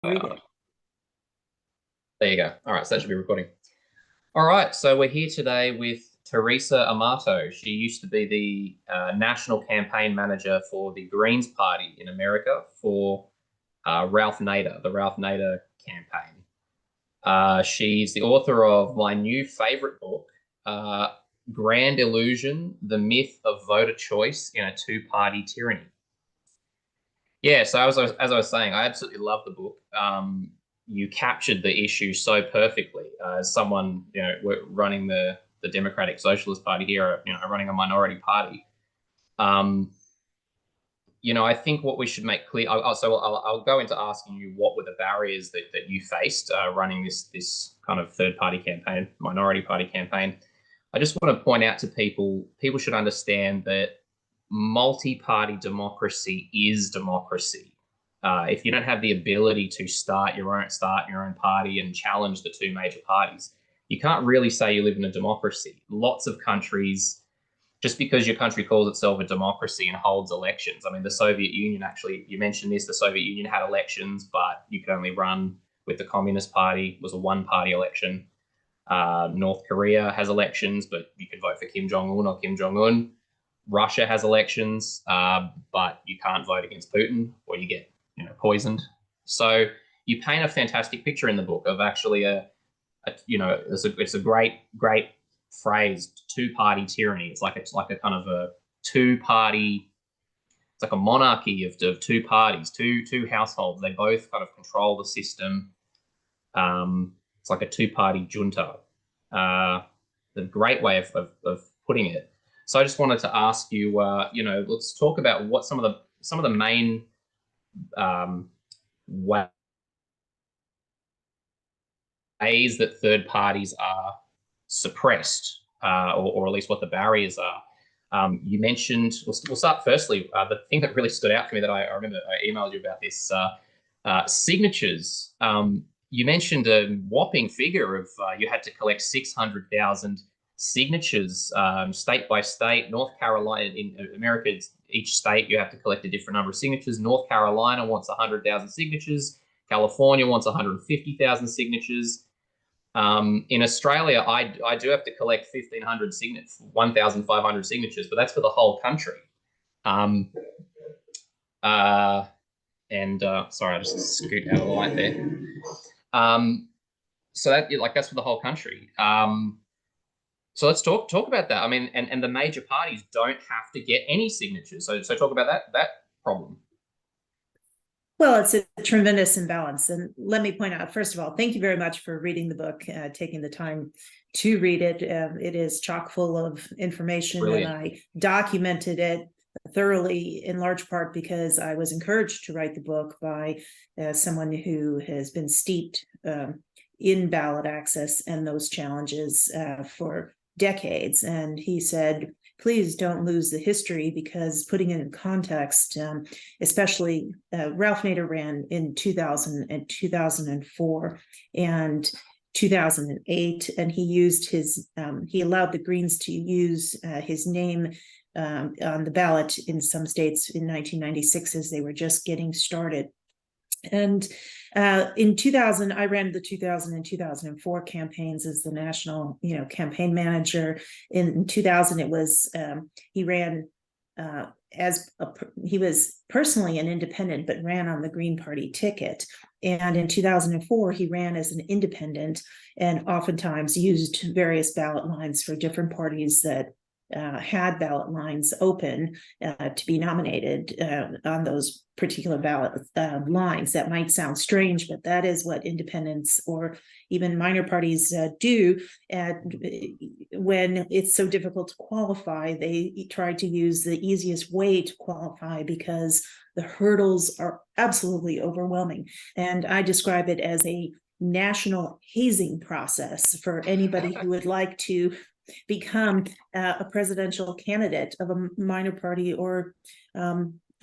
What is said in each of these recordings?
Read it. There you go. All right, so that should be recording. All right, so we're here today with Theresa Amato. She used to be the national campaign manager for the Greens Party in America for Ralph Nader, the Ralph Nader campaign. She's the author of my new favorite book, Grand Illusion, The Myth of Voter Choice in a Two-Party Tyranny. Yeah, so as I was saying, I absolutely love the book. You captured the issue so perfectly. As someone, running the Democratic Socialist Party here, running a minority party. Um, I think what we should make clear. I'll go into asking you what were the barriers that you faced running this kind of third party campaign, minority party campaign. I just want to point out to people should understand that multi-party democracy is democracy. If you don't have the ability to start your own party and challenge the two major parties, you can't really say you live in a democracy. Lots of countries, just because your country calls itself a democracy and holds elections. I mean, the Soviet Union, actually, you mentioned this, the Soviet Union had elections, but you could only run with the Communist Party. It was a one-party election. North Korea has elections, but you could vote for Kim Jong-un or Kim Jong-un. Russia has elections, but you can't vote against Putin or you get poisoned. So you paint a fantastic picture in the book of actually it's a great phrase, two-party tyranny. It's like a kind of a two-party. It's like a monarchy of two parties, two households. They both kind of control the system. It's like a two-party junta. The great way of putting it. So I just wanted to ask you, let's talk about what some of the main ways that third parties are suppressed, or at least what the barriers are. You mentioned, we'll start firstly, the thing that really stood out for me that I remember I emailed you about this, signatures. You mentioned a whopping figure of you had to collect 600,000 signatures, state by state. North Carolina, in America, each state you have to collect a different number of signatures. North Carolina wants 100,000 signatures. California wants 150,000 signatures. In Australia, I do have to collect 1,500 signatures, 1,500 signatures, but that's for the whole country. Sorry, I just scoot out of the light there. So that's for the whole country. So let's talk about that. I mean, and the major parties don't have to get any signatures. So talk about that problem. Well, it's a tremendous imbalance. And let me point out, first of all, thank you very much for reading the book, taking the time to read it. It is chock full of information. Brilliant. And I documented it thoroughly, in large part because I was encouraged to write the book by someone who has been steeped in ballot access and those challenges for decades. And he said, please don't lose the history, because putting it in context, especially Ralph Nader ran in 2000 and 2004 and 2008, and he used he allowed the Greens to use his name on the ballot in some states in 1996 as they were just getting started. And in 2000, I ran the 2000 and 2004 campaigns as the national, campaign manager. In 2000, it was he ran he was personally an independent, but ran on the Green Party ticket. And in 2004, he ran as an independent and oftentimes used various ballot lines for different parties that had ballot lines open to be nominated on those particular ballot lines. That might sound strange, but that is what independents or even minor parties do. And when it's so difficult to qualify, they try to use the easiest way to qualify because the hurdles are absolutely overwhelming. And I describe it as a national hazing process for anybody who would like to become a presidential candidate of a minor party or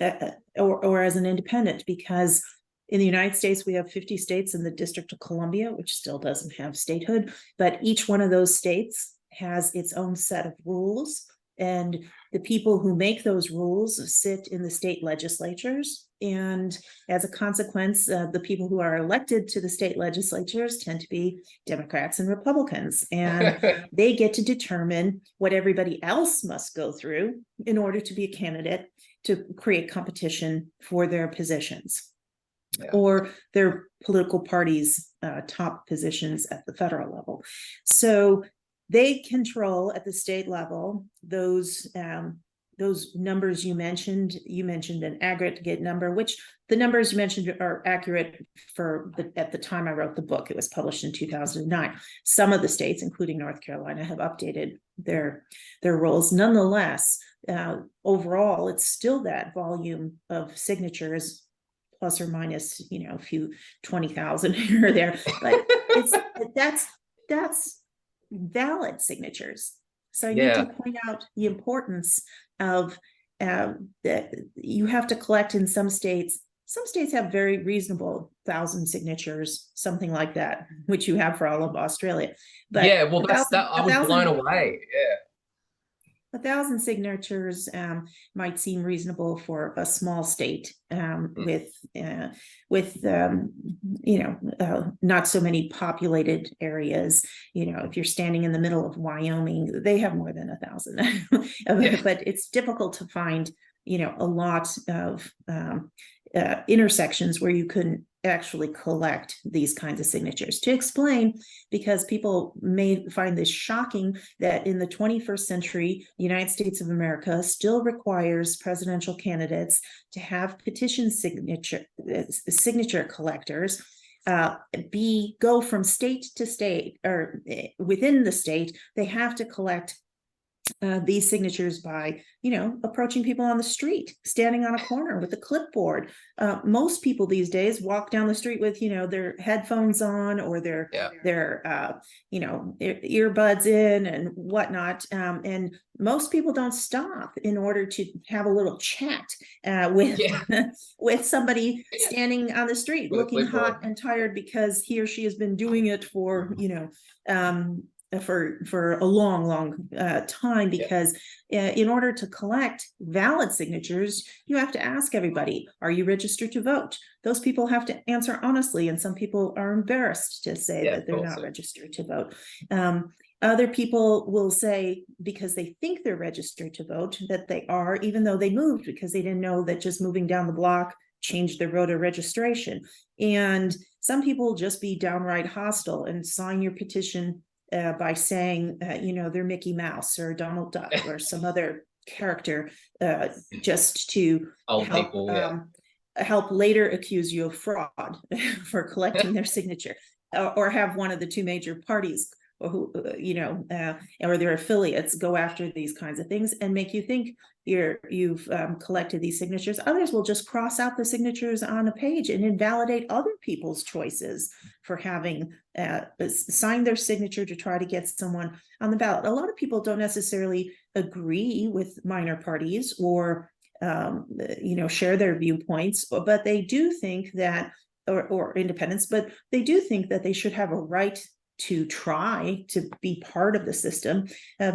as an independent, because in the United States, we have 50 states in the District of Columbia, which still doesn't have statehood, but each one of those states has its own set of rules. And the people who make those rules sit in the state legislatures, And as a consequence, the people who are elected to the state legislatures tend to be Democrats and Republicans, and they get to determine what everybody else must go through in order to be a candidate to create competition for their positions. Yeah. Or their political parties' top positions at the federal level. So they control at the state level those numbers you mentioned. You mentioned an aggregate number, which the numbers you mentioned are accurate at the time I wrote the book. It was published in 2009. Some of the states, including North Carolina, have updated their rolls. Nonetheless, overall, it's still that volume of signatures, plus or minus, a few 20,000 here or there, but that's valid signatures. So I need to point out the importance of that you have to collect in some states. Some states have very reasonable 1,000 signatures, something like that, which you have for all of Australia. But yeah, well, that's that. I was blown away. Yeah. 1,000 signatures might seem reasonable for a small state with not so many populated areas. If you're standing in the middle of Wyoming, they have more than 1,000. But it's difficult to find a lot of intersections where you couldn't actually collect these kinds of signatures. To explain, because people may find this shocking, that in the 21st century, the United States of America still requires presidential candidates to have petition signature collectors go from state to state, or within the state, they have to collect these signatures by, approaching people on the street, standing on a corner with a clipboard. Most people these days walk down the street with, their headphones on, or their earbuds in and whatnot. And most people don't stop in order to have a little chat with somebody standing on the street, looking hot and tired because he or she has been doing it for, for a long time, because in order to collect valid signatures, you have to ask everybody, are you registered to vote? Those people have to answer honestly, and some people are embarrassed to say that they're not registered to vote. Other people will say, because they think they're registered to vote, that they are, even though they moved, because they didn't know that just moving down the block changed their voter registration. And some people just be downright hostile and sign your petition by saying, they're Mickey Mouse or Donald Duck or some other character, just to help later accuse you of fraud for collecting their signature, or have one of the two major parties or or their affiliates go after these kinds of things and make you think you've collected these signatures. Others will just cross out the signatures on a page and invalidate other people's choices for having signed their signature to try to get someone on the ballot. A lot of people don't necessarily agree with minor parties or share their viewpoints, but they do think that, or independents, but they do think that they should have a right to try to be part of the system,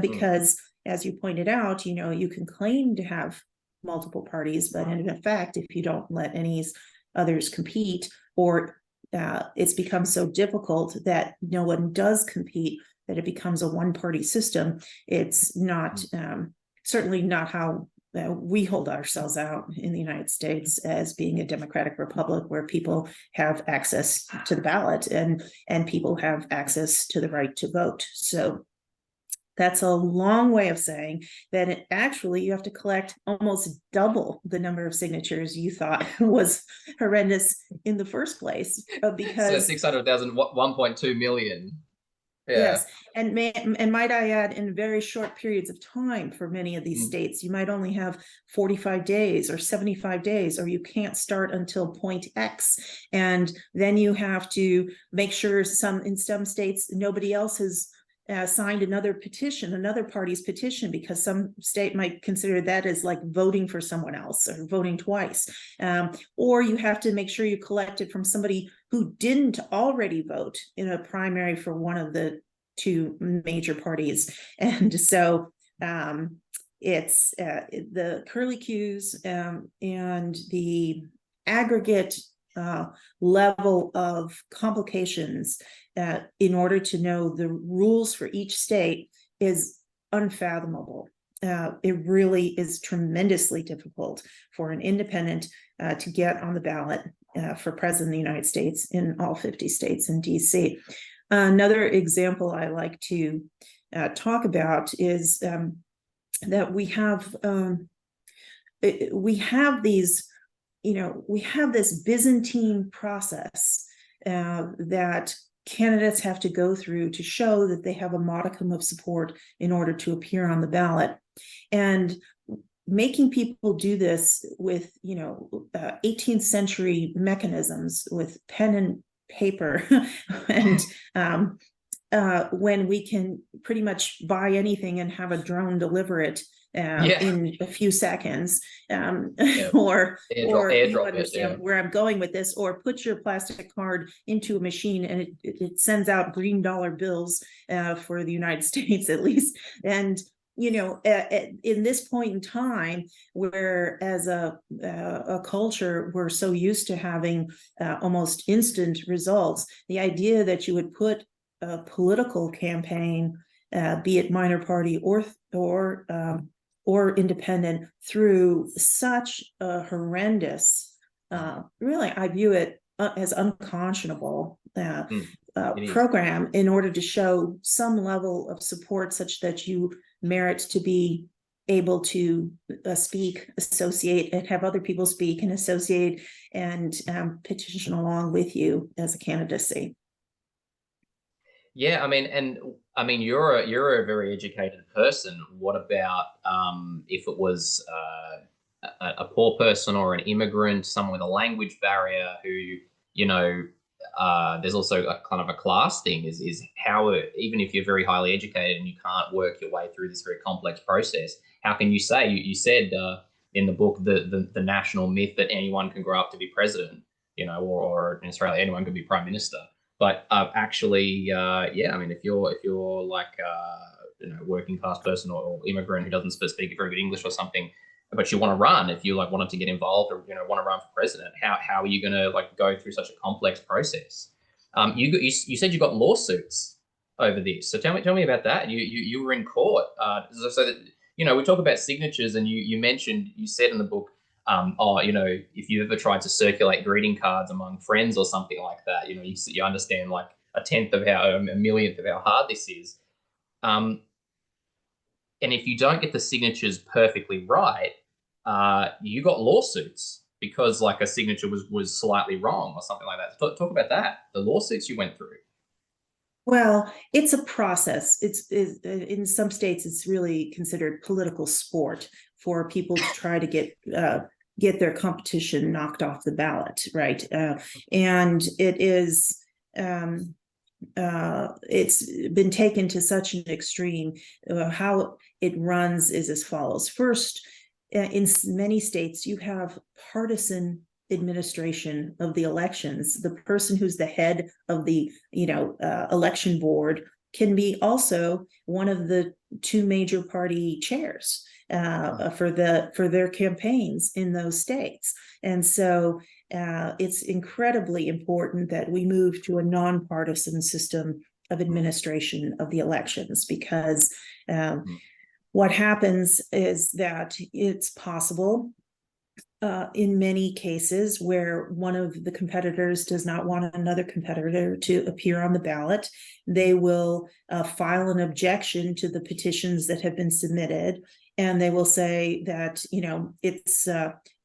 because as you pointed out, you can claim to have multiple parties, but in effect, if you don't let any others compete, or it's become so difficult that no one does compete, that it becomes a one-party system. It's not certainly not how we hold ourselves out in the United States as being a democratic republic, where people have access to the ballot and people have access to the right to vote. So that's a long way of saying that actually you have to collect almost double the number of signatures you thought was horrendous in the first place, because so 600,000, 1.2 million. Yeah. Yes, and might I add, in very short periods of time for many of these states, you might only have 45 days or 75 days, or you can't start until point X. And then you have to make sure in some states, nobody else has signed another party's petition, because some state might consider that as like voting for someone else or voting twice. Or you have to make sure you collect it from somebody who didn't already vote in a primary for one of the two major parties. And so it's the curly cues and the aggregate level of complications in order to know the rules for each state is unfathomable. It really is tremendously difficult for an independent to get on the ballot for president of the United States in all 50 states in DC. Another example I like to talk about is that we have these, we have this Byzantine process that candidates have to go through to show that they have a modicum of support in order to appear on the ballot. And making people do this with, 18th century mechanisms with pen and paper and when we can pretty much buy anything and have a drone deliver it in a few seconds, or you understand where I'm going with this, or put your plastic card into a machine and it sends out green dollar bills for the United States at least. And in this point in time, where as a culture we're so used to having almost instant results, the idea that you would put a political campaign, be it minor party or independent, through such a horrendous, really, I view it as unconscionable program in order to show some level of support such that you merit to be able to speak, associate, and have other people speak and associate and petition along with you as a candidacy. Yeah, I mean, you're a very educated person. What about if it was a poor person or an immigrant, someone with a language barrier who, there's also a kind of a class thing is how, even if you're very highly educated and you can't work your way through this very complex process, how can you say, you said in the book, the national myth that anyone can grow up to be president, or in Australia, anyone can be prime minister. But actually, if you're like working class person or immigrant who doesn't speak very good English or something, but you want to run, if you wanted to get involved or want to run for president, how are you going to go through such a complex process? You said you got lawsuits over this, so tell me about that. You were in court, so that we talk about signatures, and you said in the book, if you ever tried to circulate greeting cards among friends or something like that, you understand like a millionth of how hard this is. And if you don't get the signatures perfectly right, you got lawsuits because like a signature was slightly wrong or something like that. Talk about that, the lawsuits you went through. Well, it's a process. It's in some states, it's really considered political sport for people to try to get their competition knocked off the ballot, right? And it is it's been taken to such an extreme. How it runs is as follows. First, in many states, you have partisan administration of the elections. The person who's the head of the election board can be also one of the two major party chairs for their campaigns in those states. And so it's incredibly important that we move to a nonpartisan system of administration of the elections, because what happens is that it's possible in many cases where one of the competitors does not want another competitor to appear on the ballot, they will file an objection to the petitions that have been submitted, and they will say that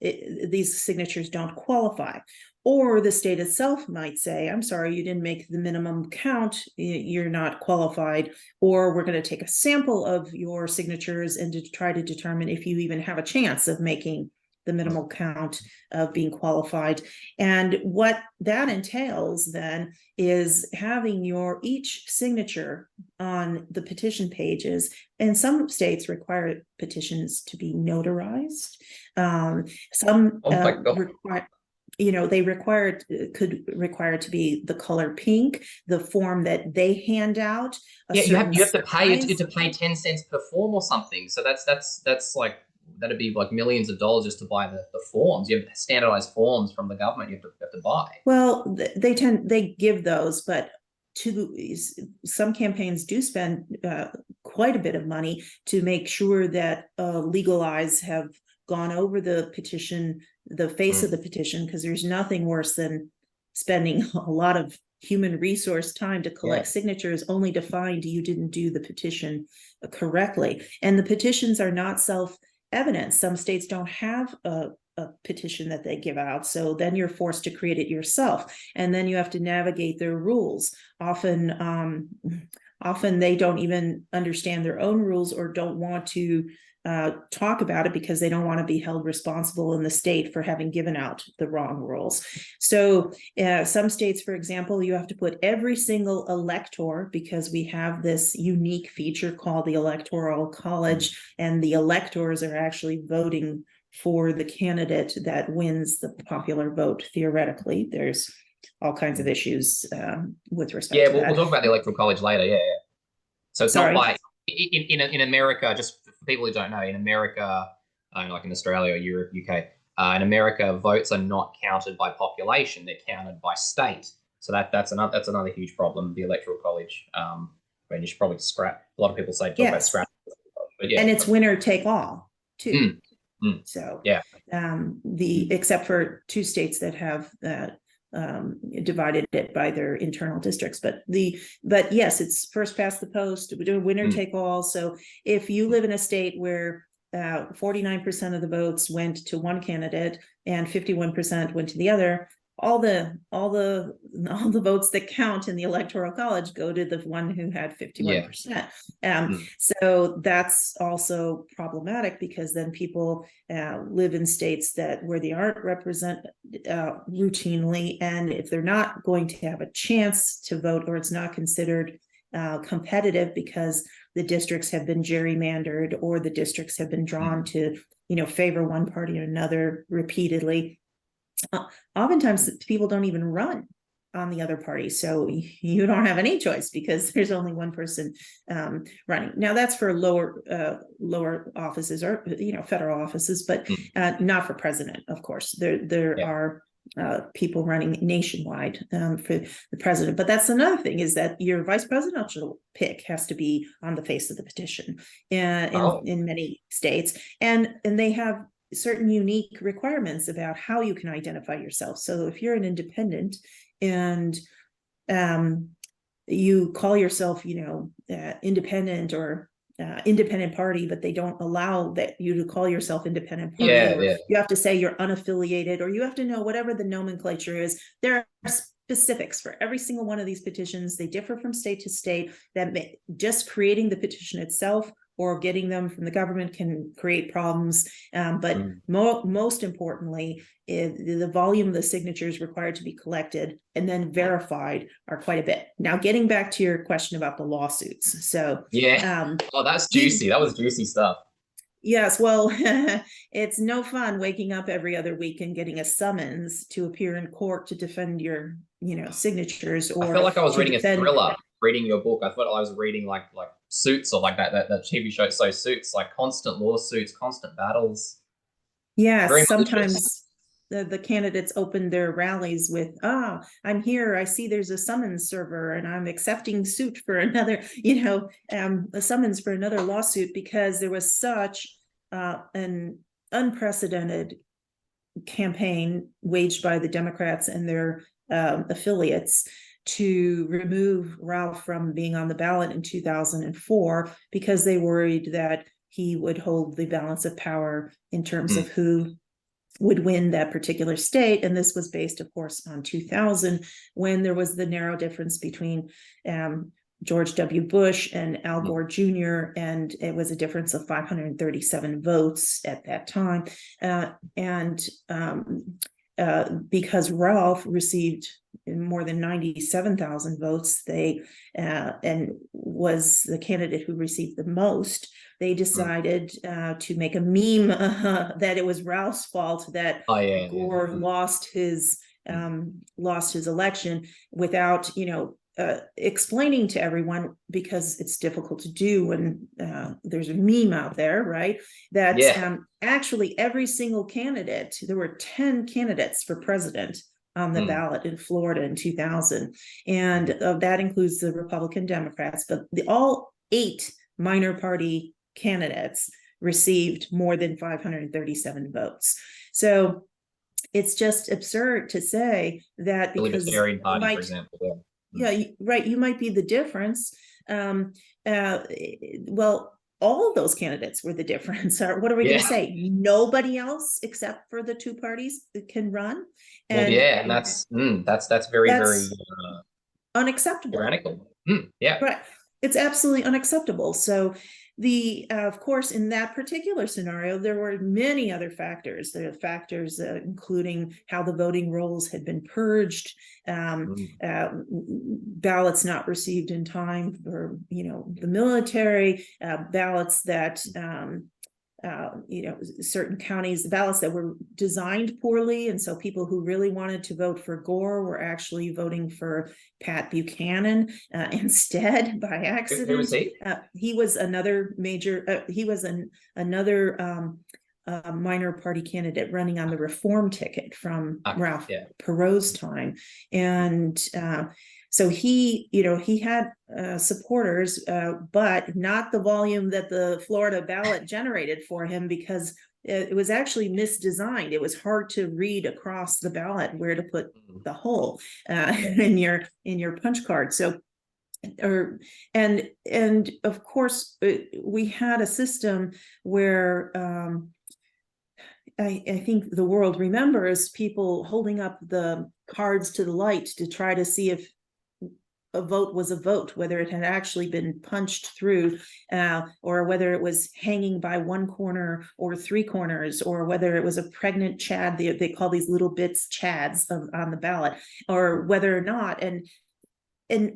these signatures don't qualify. Or the state itself might say, I'm sorry, you didn't make the minimum count, you're not qualified, or we're going to take a sample of your signatures and to try to determine if you even have a chance of making the minimal count of being qualified. And what that entails then is having each signature on the petition pages, and some states require petitions to be notarized. Some require, could require it to be the color pink, the form that they hand out. You have to pay 10 cents per form or something. So that's like that'd be like millions of dollars just to buy the forms. You have standardized forms from the government you have to buy. Well, they give those, but some campaigns do spend quite a bit of money to make sure that legal eyes have gone over the petition, the face of the petition, because there's nothing worse than spending a lot of human resource time to collect signatures only to find you didn't do the petition correctly. And the petitions are not self-evident. Some states don't have a petition that they give out, so then you're forced to create it yourself, and then you have to navigate their rules. Often they don't even understand their own rules or don't want to talk about it because they don't want to be held responsible in the state for having given out the wrong rules. So some states, for example, you have to put every single elector, because we have this unique feature called the Electoral College, and the electors are actually voting for the candidate that wins the popular vote. Theoretically, there's all kinds of issues with respect to that. We'll talk about the Electoral College later. So it's not by in America, just for people who don't know, in America, like in Australia or Europe, UK, in America, votes are not counted by population; they're counted by state. So that's another huge problem. The Electoral College. I mean, you should probably scrap. A lot of people talk about scrap, but and it's winner take all too. So except for 2 states that have divided it by their internal districts, but yes, it's first past the post, winner take all. So if you live in a state where 49% of the votes went to one candidate and 51% went to the other, all the votes that count in the Electoral College go to the one who had 51%. So that's also problematic, because then people live in states where they aren't represented routinely, and if they're not going to have a chance to vote, or it's not considered competitive because the districts have been gerrymandered, or the districts have been drawn to favor one party or another repeatedly. Oftentimes people don't even run on the other party, so you don't have any choice because there's only one person running. Now that's for lower offices, or federal offices, but not for president. Of course, there are people running nationwide for the president. But that's another thing, is that your vice presidential pick has to be on the face of the petition in many states, and they have certain unique requirements about how you can identify yourself. So if you're an independent and you call yourself, independent or independent party, but they don't allow you to call yourself independent party, you have to say you're unaffiliated, or you have to know whatever the nomenclature is. There are specifics for every single one of these petitions. They differ from state to state. That just creating the petition itself or getting them from the government can create problems. But most importantly, the volume of the signatures required to be collected and then verified are quite a bit. Now, getting back to your question about the lawsuits. So that's juicy. That was juicy stuff. Yes, well, it's no fun waking up every other week and getting a summons to appear in court to defend your, signatures. Or I felt like I was reading a thriller, reading your book. I thought I was reading like Suits, or like that TV show. So Suits, like constant lawsuits, constant battles. Yeah, sometimes the candidates open their rallies with, I'm here, I see there's a summons server and I'm accepting suit for another, a summons for another lawsuit, because there was such an unprecedented campaign waged by the Democrats and their affiliates to remove Ralph from being on the ballot in 2004, because they worried that he would hold the balance of power in terms of who would win that particular state. And this was based, of course, on 2000, when there was the narrow difference between George W. Bush and Al Gore Jr., and it was a difference of 537 votes at that time. Because Ralph received more than 97,000 votes, and was the candidate who received the most, they decided to make a meme that it was Ralph's fault that Gore lost his election, without explaining to everyone, because it's difficult to do when there's a meme out there, right? That actually every single candidate, there were 10 candidates for president on the ballot in Florida in 2000. And that includes the Republican Democrats, but all 8 minor party candidates received more than 537 votes. So it's just absurd to say that the because Libertarian Party, for example. Right, you might be the difference. Well, all of those candidates were the difference. What are we going to say? Nobody else except for the 2 parties can run. And and that's very, very unacceptable. Tyrannical. Right. It's absolutely unacceptable. So of course, in that particular scenario, there were many other factors. There are factors including how the voting rolls had been purged, ballots not received in time for, the military, ballots that, certain counties, ballots that were designed poorly. And so people who really wanted to vote for Gore were actually voting for Pat Buchanan instead by accident. Who was he? He was another major, another minor party candidate running on the reform ticket from Ralph Perot's time. And so he had supporters, but not the volume that the Florida ballot generated for him, because it was actually misdesigned. It was hard to read across the ballot where to put the hole in your punch card. So, and of course, we had a system where I think the world remembers people holding up the cards to the light to try to see if a vote was a vote, whether it had actually been punched through, or whether it was hanging by 1 corner or 3 corners, or whether it was a pregnant chad. They call these little bits chads on the ballot, or whether or not, and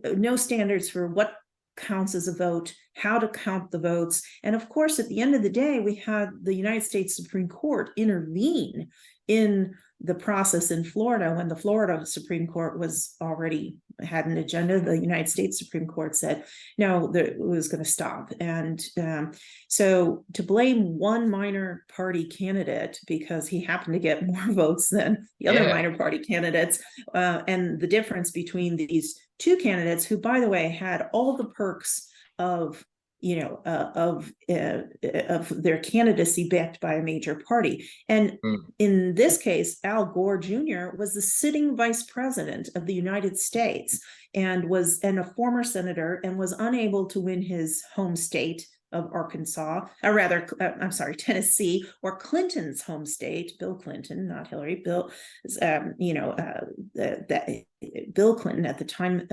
no standards for what counts as a vote, how to count the votes. And of course, at the end of the day, we had the United States Supreme Court intervene in the process in Florida. When the Florida Supreme Court was already had an agenda, the United States Supreme Court said, no, it was going to stop. And so to blame one minor party candidate because he happened to get more votes than the other minor party candidates, and the difference between these 2 candidates, who, by the way, had all the perks of their candidacy backed by a major party. And in this case, Al Gore Jr. was the sitting vice president of the United States and a former senator, and was unable to win his home state of Arkansas, or rather, Tennessee, or Clinton's home state, Bill Clinton, not Hillary, Bill Clinton at the time.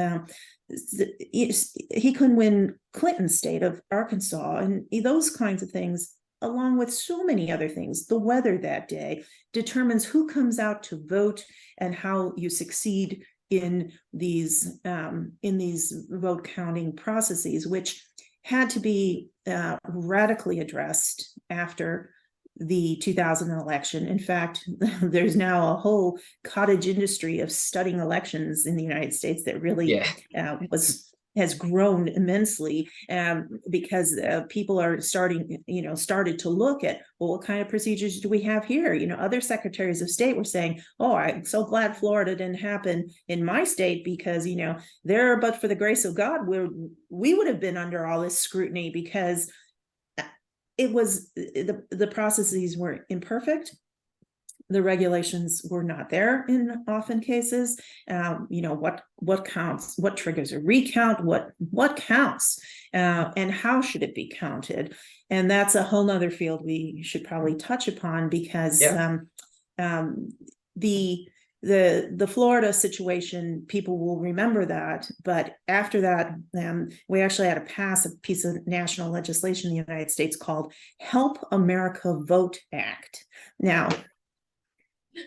He couldn't win Clinton's state of Arkansas, and those kinds of things, along with so many other things. The weather that day determines who comes out to vote and how you succeed in these vote counting processes, which had to be radically addressed after the 2000 election. In fact, there's now a whole cottage industry of studying elections in the United States that really has grown immensely, because people are started to look at, well, what kind of procedures do we have here? Other secretaries of state were saying, oh, I'm so glad Florida didn't happen in my state, because, there, but for the grace of God, we would have been under all this scrutiny, because it was the processes were imperfect. The regulations were not there in often cases. What counts, what triggers a recount, what counts, and how should it be counted? And that's a whole nother field we should probably touch upon, because the Florida situation, people will remember that. But after that, we actually had to pass a piece of national legislation in the United States called Help America Vote Act. Now,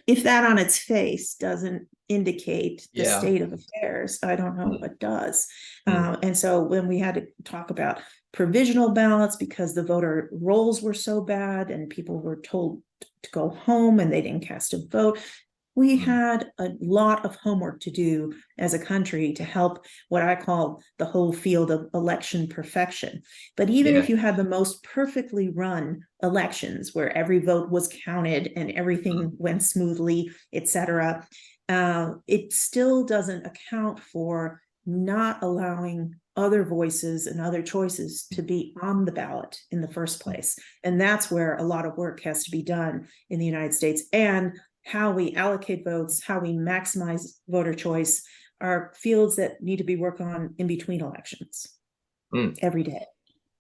if that on its face doesn't indicate the state of affairs, I don't know what does. And so when we had to talk about provisional ballots, because the voter rolls were so bad and people were told to go home and they didn't cast a vote, We had a lot of homework to do as a country to help what I call the whole field of election perfection. But even if you had the most perfectly run elections where every vote was counted and everything went smoothly, etc., it still doesn't account for not allowing other voices and other choices to be on the ballot in the first place. And that's where a lot of work has to be done in the United States. And how we allocate votes, how we maximize voter choice are fields that need to be worked on in between elections every day.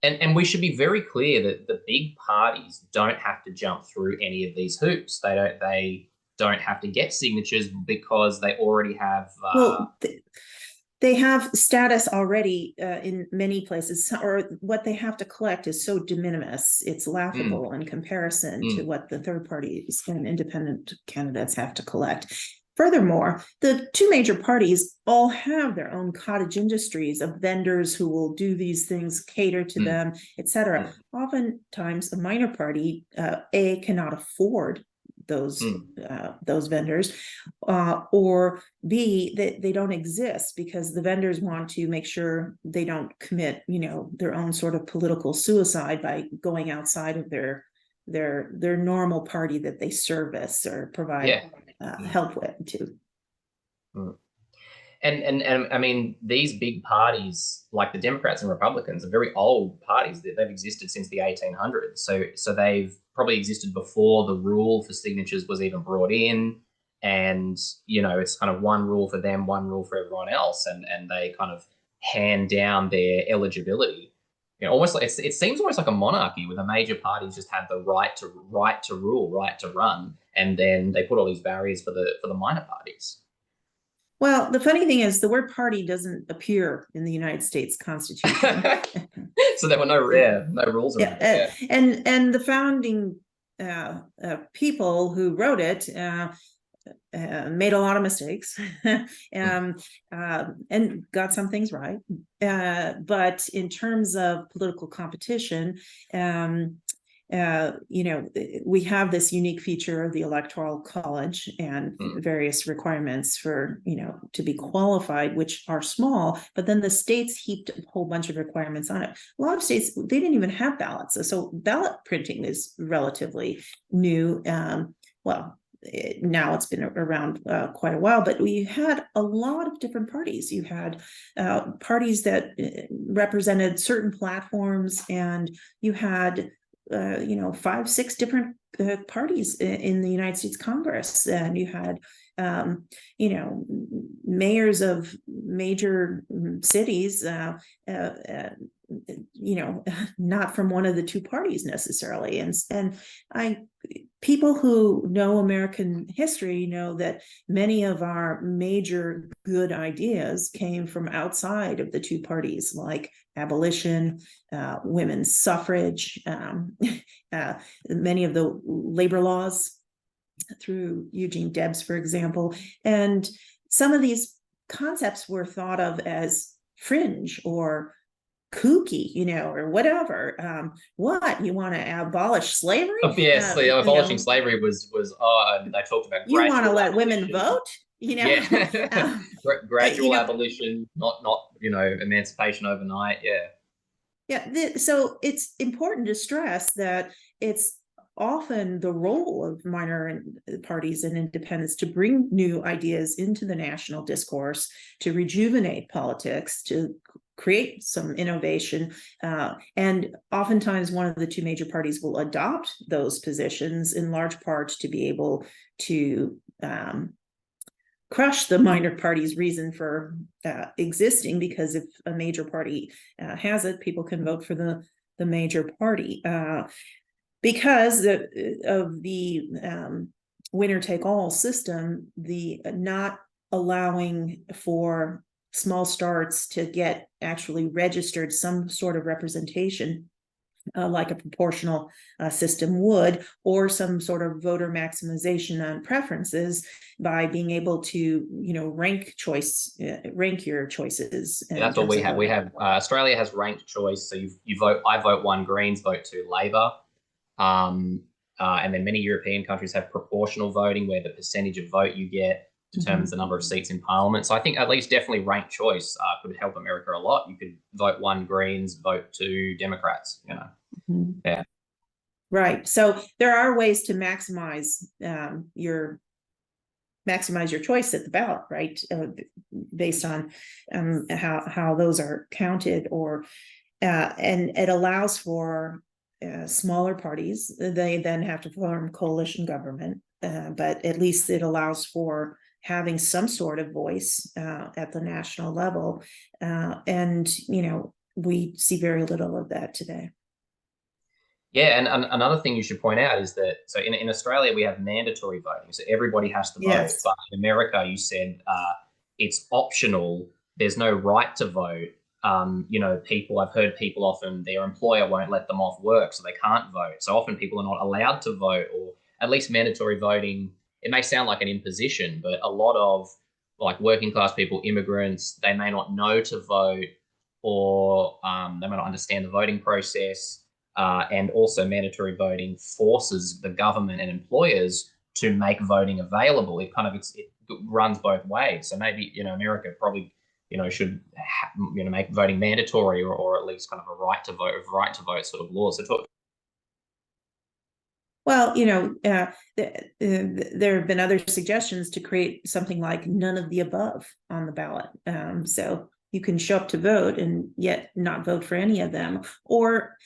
And we should be very clear that the big parties don't have to jump through any of these hoops. They don't have to get signatures because they already have they have status already in many places, or what they have to collect is so de minimis, it's laughable in comparison to what the third parties and independent candidates have to collect. Furthermore, the two major parties all have their own cottage industries of vendors who will do these things, cater to them, etc. Oftentimes, a minor party, A, cannot afford those vendors, or B, they don't exist because the vendors want to make sure they don't commit, their own sort of political suicide by going outside of their normal party that they service or provide help with too. And I mean, these big parties like the Democrats and Republicans are very old parties. They've existed since the 1800s. So they've probably existed before the rule for signatures was even brought in. And, it's kind of one rule for them, one rule for everyone else. And they kind of hand down their eligibility. Almost like it seems almost like a monarchy where the major parties just have the right to rule, right to run. And then they put all these barriers for the minor parties. Well, the funny thing is the word party doesn't appear in the United States Constitution. So there were no rules around it. And the founding people who wrote it made a lot of mistakes and got some things right. But in terms of political competition, we have this unique feature of the Electoral College and various requirements for, to be qualified, which are small, but then the states heaped a whole bunch of requirements on it. A lot of states, they didn't even have ballots. So ballot printing is relatively new. Now it's been around quite a while, but we had a lot of different parties. You had parties that represented certain platforms, and you had 5, 6 different parties in the United States Congress, and you had mayors of major cities, not from one of the two parties necessarily. And people who know American history know that many of our major good ideas came from outside of the two parties, like abolition, women's suffrage, many of the labor laws through Eugene Debs, for example. And some of these concepts were thought of as fringe or kooky, or whatever. What, you want to abolish slavery? Obviously, abolishing slavery was they talked about you want to let women vote, gradual abolition, not emancipation overnight. So it's important to stress that it's often the role of minor parties and independents to bring new ideas into the national discourse, to rejuvenate politics, to create some innovation. And oftentimes one of the two major parties will adopt those positions in large part to be able to crush the minor party's reason for existing, because if a major party has it, people can vote for the major party. Because of the winner-take-all system, the not allowing for small starts to get actually registered some sort of representation, like a proportional system would, or some sort of voter maximization on preferences by being able to, rank your choices. That's what we have. We have Australia has ranked choice. So you vote. I vote 1 Greens, vote 2 Labor. And then many European countries have proportional voting, where the percentage of vote you get determines the number of seats in parliament. So I think at least definitely ranked choice could help America a lot. You could vote 1 Greens, vote 2 Democrats, you know. Yeah. Right. So there are ways to maximize your choice at the ballot, right? Based on how those are counted, or and it allows for smaller parties. They then have to form coalition government, but at least it allows for having some sort of voice at the national level. And, you know, we see very little of that today. Yeah, and another thing you should point out is that, so in Australia, we have mandatory voting. So everybody has to vote. Yes. But in America, you said it's optional. There's no right to vote. You know, I've heard people often, their employer won't let them off work, so they can't vote. So often people are not allowed to vote, or at least mandatory voting. It may sound like an imposition, but a lot of like working class people, immigrants, they may not know to vote, or they may not understand the voting process. And also mandatory voting forces the government and employers to make voting available. It runs both ways. So maybe, you know, America probably, you know, should make voting mandatory, or at least kind of a right to vote sort of law. So Well, you know, there have been other suggestions to create something like none of the above on the ballot. So you can show up to vote and yet not vote for any of them, or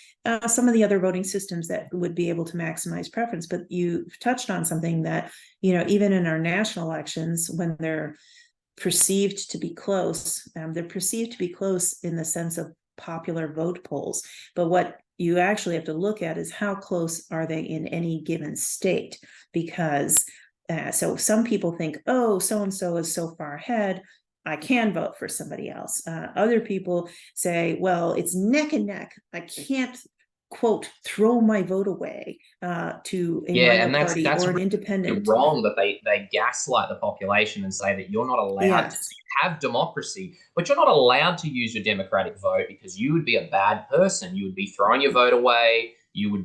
some of the other voting systems that would be able to maximize preference. But you touched on something that, you know, even in our national elections, when they're perceived to be close, they're perceived to be close in the sense of popular vote polls. But what you actually have to look at is how close are they in any given state, because so some people think, oh, so-and-so is so far ahead, I can vote for somebody else. Other people say, well, it's neck and neck. I can't, quote, throw my vote away to a minor party or an independent. Wrong that they gaslight the population and say that you're not allowed to have democracy, but you're not allowed to use your democratic vote because you would be a bad person. You would be throwing your vote away. You're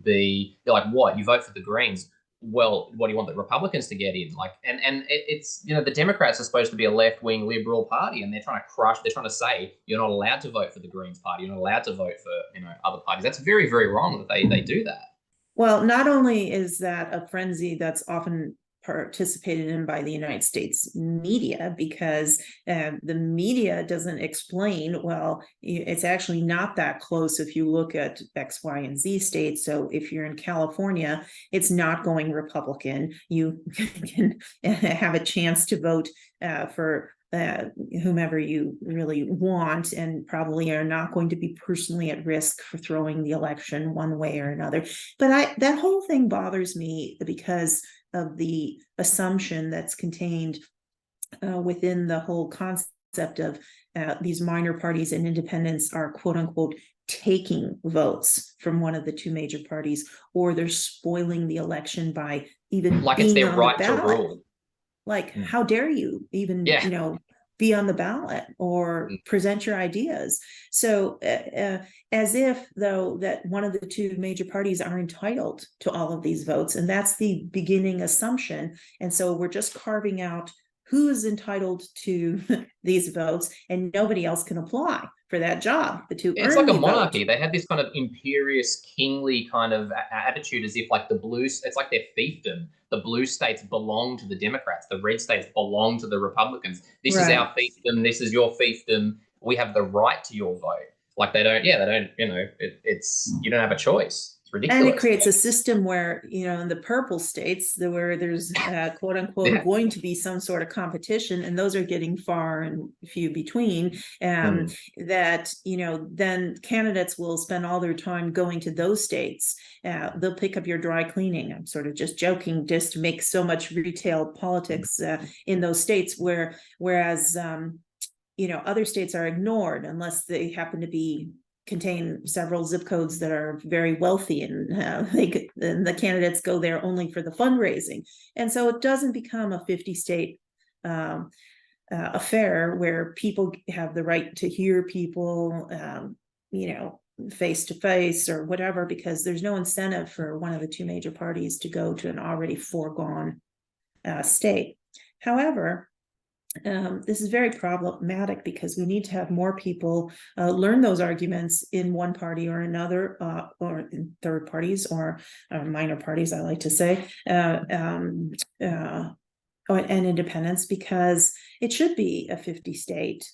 like, what? You vote for the Greens. Well, what do you want the Republicans to get in? Like, and it's, you know, the Democrats are supposed to be a left-wing liberal party, and they're trying to say you're not allowed to vote for the Greens party. You're not allowed to vote for, you know, other parties. That's very, very wrong that they do that. Well, not only is that a frenzy that's often participated in by the United States media, because the media doesn't explain, well, it's actually not that close if you look at X, Y, and Z states. So if you're in California, it's not going Republican. You can have a chance to vote for whomever you really want, and probably are not going to be personally at risk for throwing the election one way or another. But that whole thing bothers me because of the assumption that's contained within the whole concept of these minor parties and independents are, quote unquote, taking votes from one of the two major parties, or they're spoiling the election by even like being it's their on right the to ballot. rule. Like, how dare you even, you know, be on the ballot or present your ideas? So as if, though, that one of the two major parties are entitled to all of these votes, and that's the beginning assumption. And so we're just carving out who is entitled to these votes, and nobody else can apply for that job. It's like a monarchy. They had this kind of imperious, kingly kind of attitude, as if like it's like their fiefdom. The blue states belong to the Democrats. The red states belong to the Republicans. This is our fiefdom. This is your fiefdom. We have the right to your vote. Like they don't, you know, you don't have a choice. Ridiculous. And it creates a system where, you know, in the purple states, where there's quote unquote going to be some sort of competition, and those are getting far and few between, that, you know, then candidates will spend all their time going to those states. They'll pick up your dry cleaning. I'm sort of just joking, just to make so much retail politics in those states, whereas you know, other states are ignored unless they happen to contain several zip codes that are very wealthy, and the candidates go there only for the fundraising. And so it doesn't become a 50-state affair where people have the right to hear people, you know, face to face or whatever, because there's no incentive for one of the two major parties to go to an already foregone state. However, this is very problematic because we need to have more people learn those arguments in one party or another, or in third parties or minor parties, I like to say, and independence, because it should be a 50-state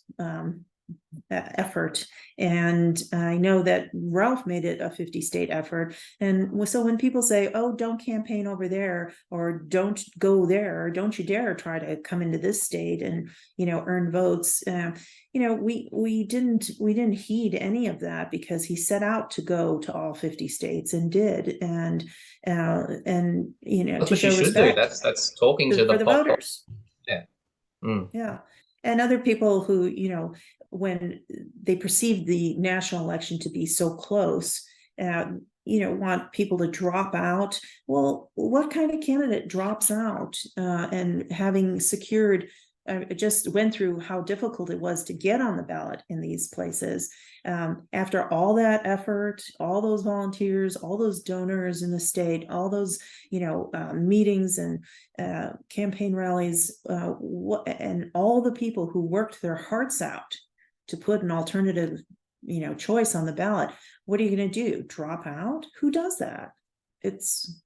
effort. And I know that Ralph made it a 50-state effort. And so when people say, oh, don't campaign over there, or don't go there, or don't you dare try to come into this state and, earn votes, we didn't heed any of that, because he set out to go to all 50 states and did. And That's to what you show should respect do. That's talking to for the the voters. Yeah. Mm. Yeah. And other people who, when they perceive the national election to be so close, want people to drop out. Well, what kind of candidate drops out? And having secured, I just went through how difficult it was to get on the ballot in these places. After all that effort, all those volunteers, all those donors in the state, all those, meetings and campaign rallies, and all the people who worked their hearts out to put an alternative, choice on the ballot, what are you going to do? Drop out? Who does that? It's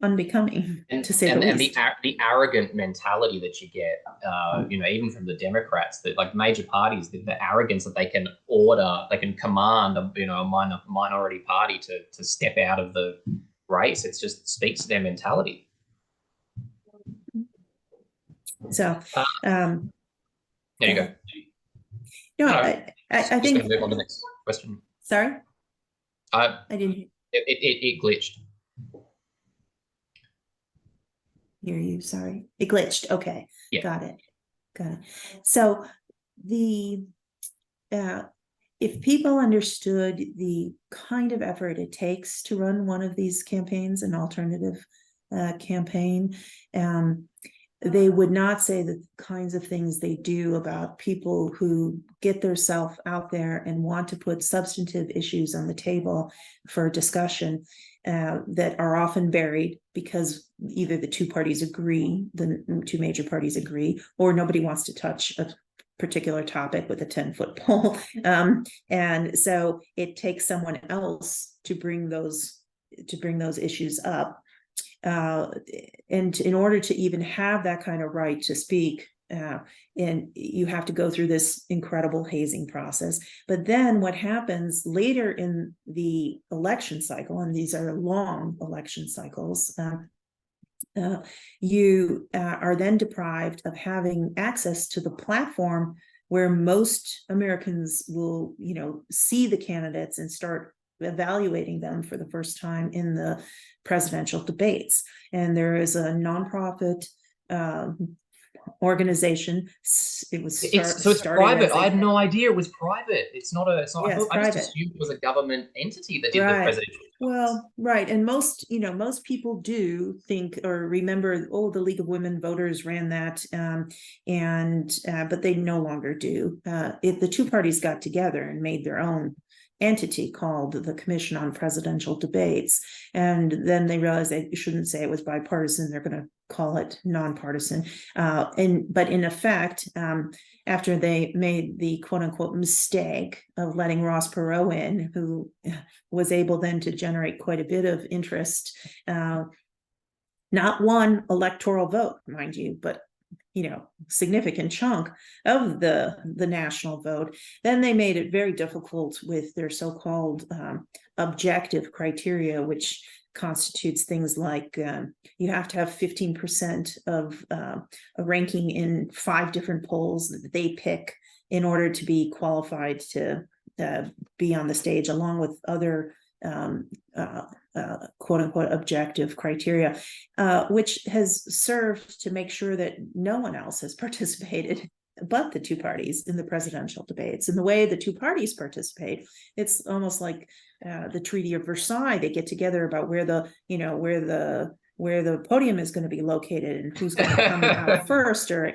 unbecoming, to say the least. The arrogant mentality that you get, even from the Democrats, that like major parties, the arrogance that they can command a minority party to step out of the race. It just speaks to their mentality. So, there you go. No, I think. Just move on to the next question. Sorry, I didn't it glitched. hear you. Sorry, it glitched. Okay, yeah. Got it. So if people understood the kind of effort it takes to run one of these campaigns, an alternative campaign, they would not say the kinds of things they do about people who get themselves out there and want to put substantive issues on the table for discussion, that are often buried because either the two parties agree, the two major parties agree, or nobody wants to touch a particular topic with a 10-foot pole. And so it takes someone else to bring those issues up. And in order to even have that kind of right to speak, and you have to go through this incredible hazing process. But then what happens later in the election cycle, and these are long election cycles, you are then deprived of having access to the platform where most Americans will, see the candidates and start evaluating them for the first time in the presidential debates. And there is a nonprofit organization. It's private. I had no idea it was private. It's not. Yeah, it's private. I just assumed it was a government entity that did the presidential. Well, right, and most people do think or remember, the League of Women Voters ran that, but they no longer do. If the two parties got together and made their own entity called the Commission on Presidential Debates, and then they realized they shouldn't say it was bipartisan, they're going to call it nonpartisan, but in effect, after they made the quote-unquote mistake of letting Ross Perot in, who was able then to generate quite a bit of interest, not one electoral vote, mind you, but significant chunk of the national vote, then they made it very difficult with their so-called objective criteria, which constitutes things like you have to have 15% of a ranking in 5 different polls that they pick in order to be qualified to be on the stage, along with other quote-unquote objective criteria, which has served to make sure that no one else has participated but the two parties in the presidential debates. And the way the two parties participate, it's almost like the Treaty of Versailles. They get together about where the where the podium is going to be located and who's going to come out first, or,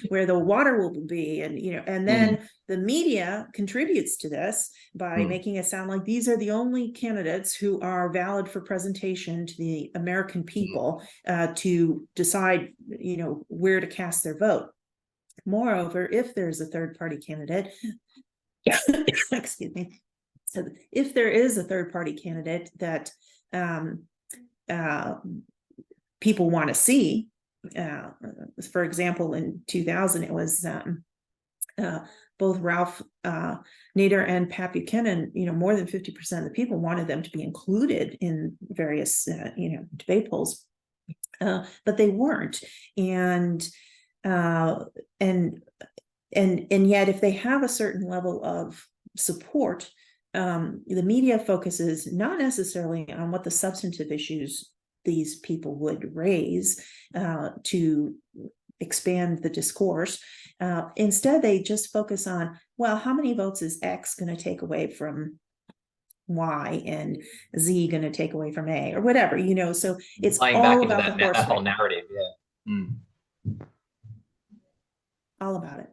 where the water will be. And, and then the media contributes to this by making it sound like these are the only candidates who are valid for presentation to the American people to decide, where to cast their vote. Moreover, if there's a third party candidate, excuse me. So if there is a third party candidate that people want to see, for example, in 2000, it was both Ralph Nader and Pat Buchanan. More than 50% of the people wanted them to be included in various debate polls, but they weren't. And yet, if they have a certain level of support, the media focuses not necessarily on what the substantive issues these people would raise to expand the discourse. Instead, they just focus on, well, how many votes is X going to take away from Y and Z going to take away from A, or whatever, so it's Playing all back into about that whole narrative. All about it.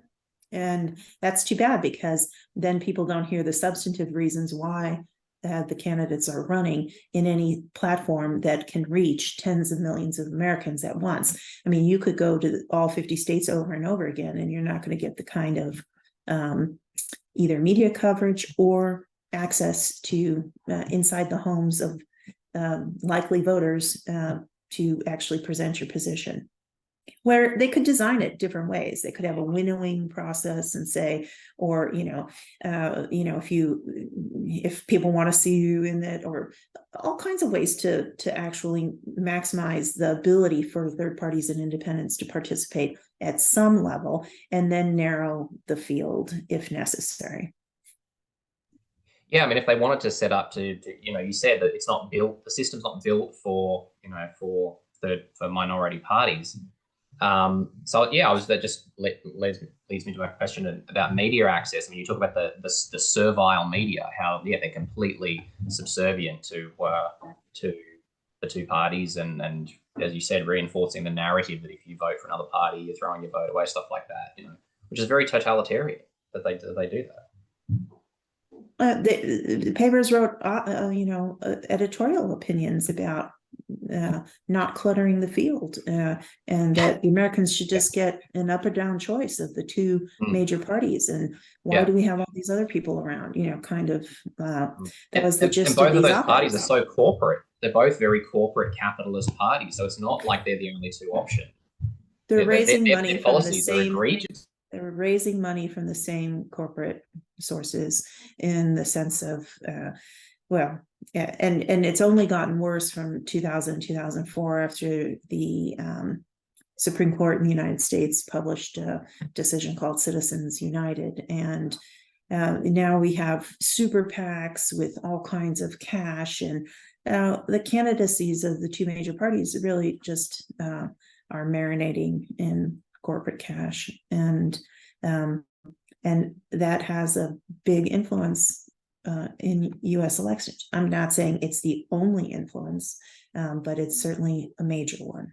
And that's too bad, because then people don't hear the substantive reasons why the candidates are running in any platform that can reach tens of millions of Americans at once. I mean, you could go to all 50 states over and over again, and you're not going to get the kind of either media coverage or access to inside the homes of likely voters to actually present your position. Where they could design it different ways. They could have a winnowing process and say, or if people want to see you in it, or all kinds of ways to actually maximize the ability for third parties and independents to participate at some level, and then narrow the field if necessary. Yeah, I mean, if they wanted to set up to you said that it's not built, the system's not built for for minority parties. So yeah, that just leads me to my question about media access. I mean, you talk about the servile media, how they're completely subservient to the two parties, and as you said, reinforcing the narrative that if you vote for another party, you're throwing your vote away, stuff like that. Which is very totalitarian that they do that. The papers wrote, editorial opinions about not cluttering the field, and that the Americans should just get an up or down choice of the two major parties. And why do we have all these other people around? That was the gist and both of these those op-eds. parties are so corporate. They're both very corporate capitalist parties. So it's not like they're the only two options. They're raising money their from the policies are same. egregious. They're raising money from the same corporate sources, in the sense of, and it's only gotten worse from 2000, 2004, after the Supreme Court in the United States published a decision called Citizens United. And now we have super PACs with all kinds of cash, and the candidacies of the two major parties really just are marinating in corporate cash, and that has a big influence in U.S. elections. I'm not saying it's the only influence, but it's certainly a major one.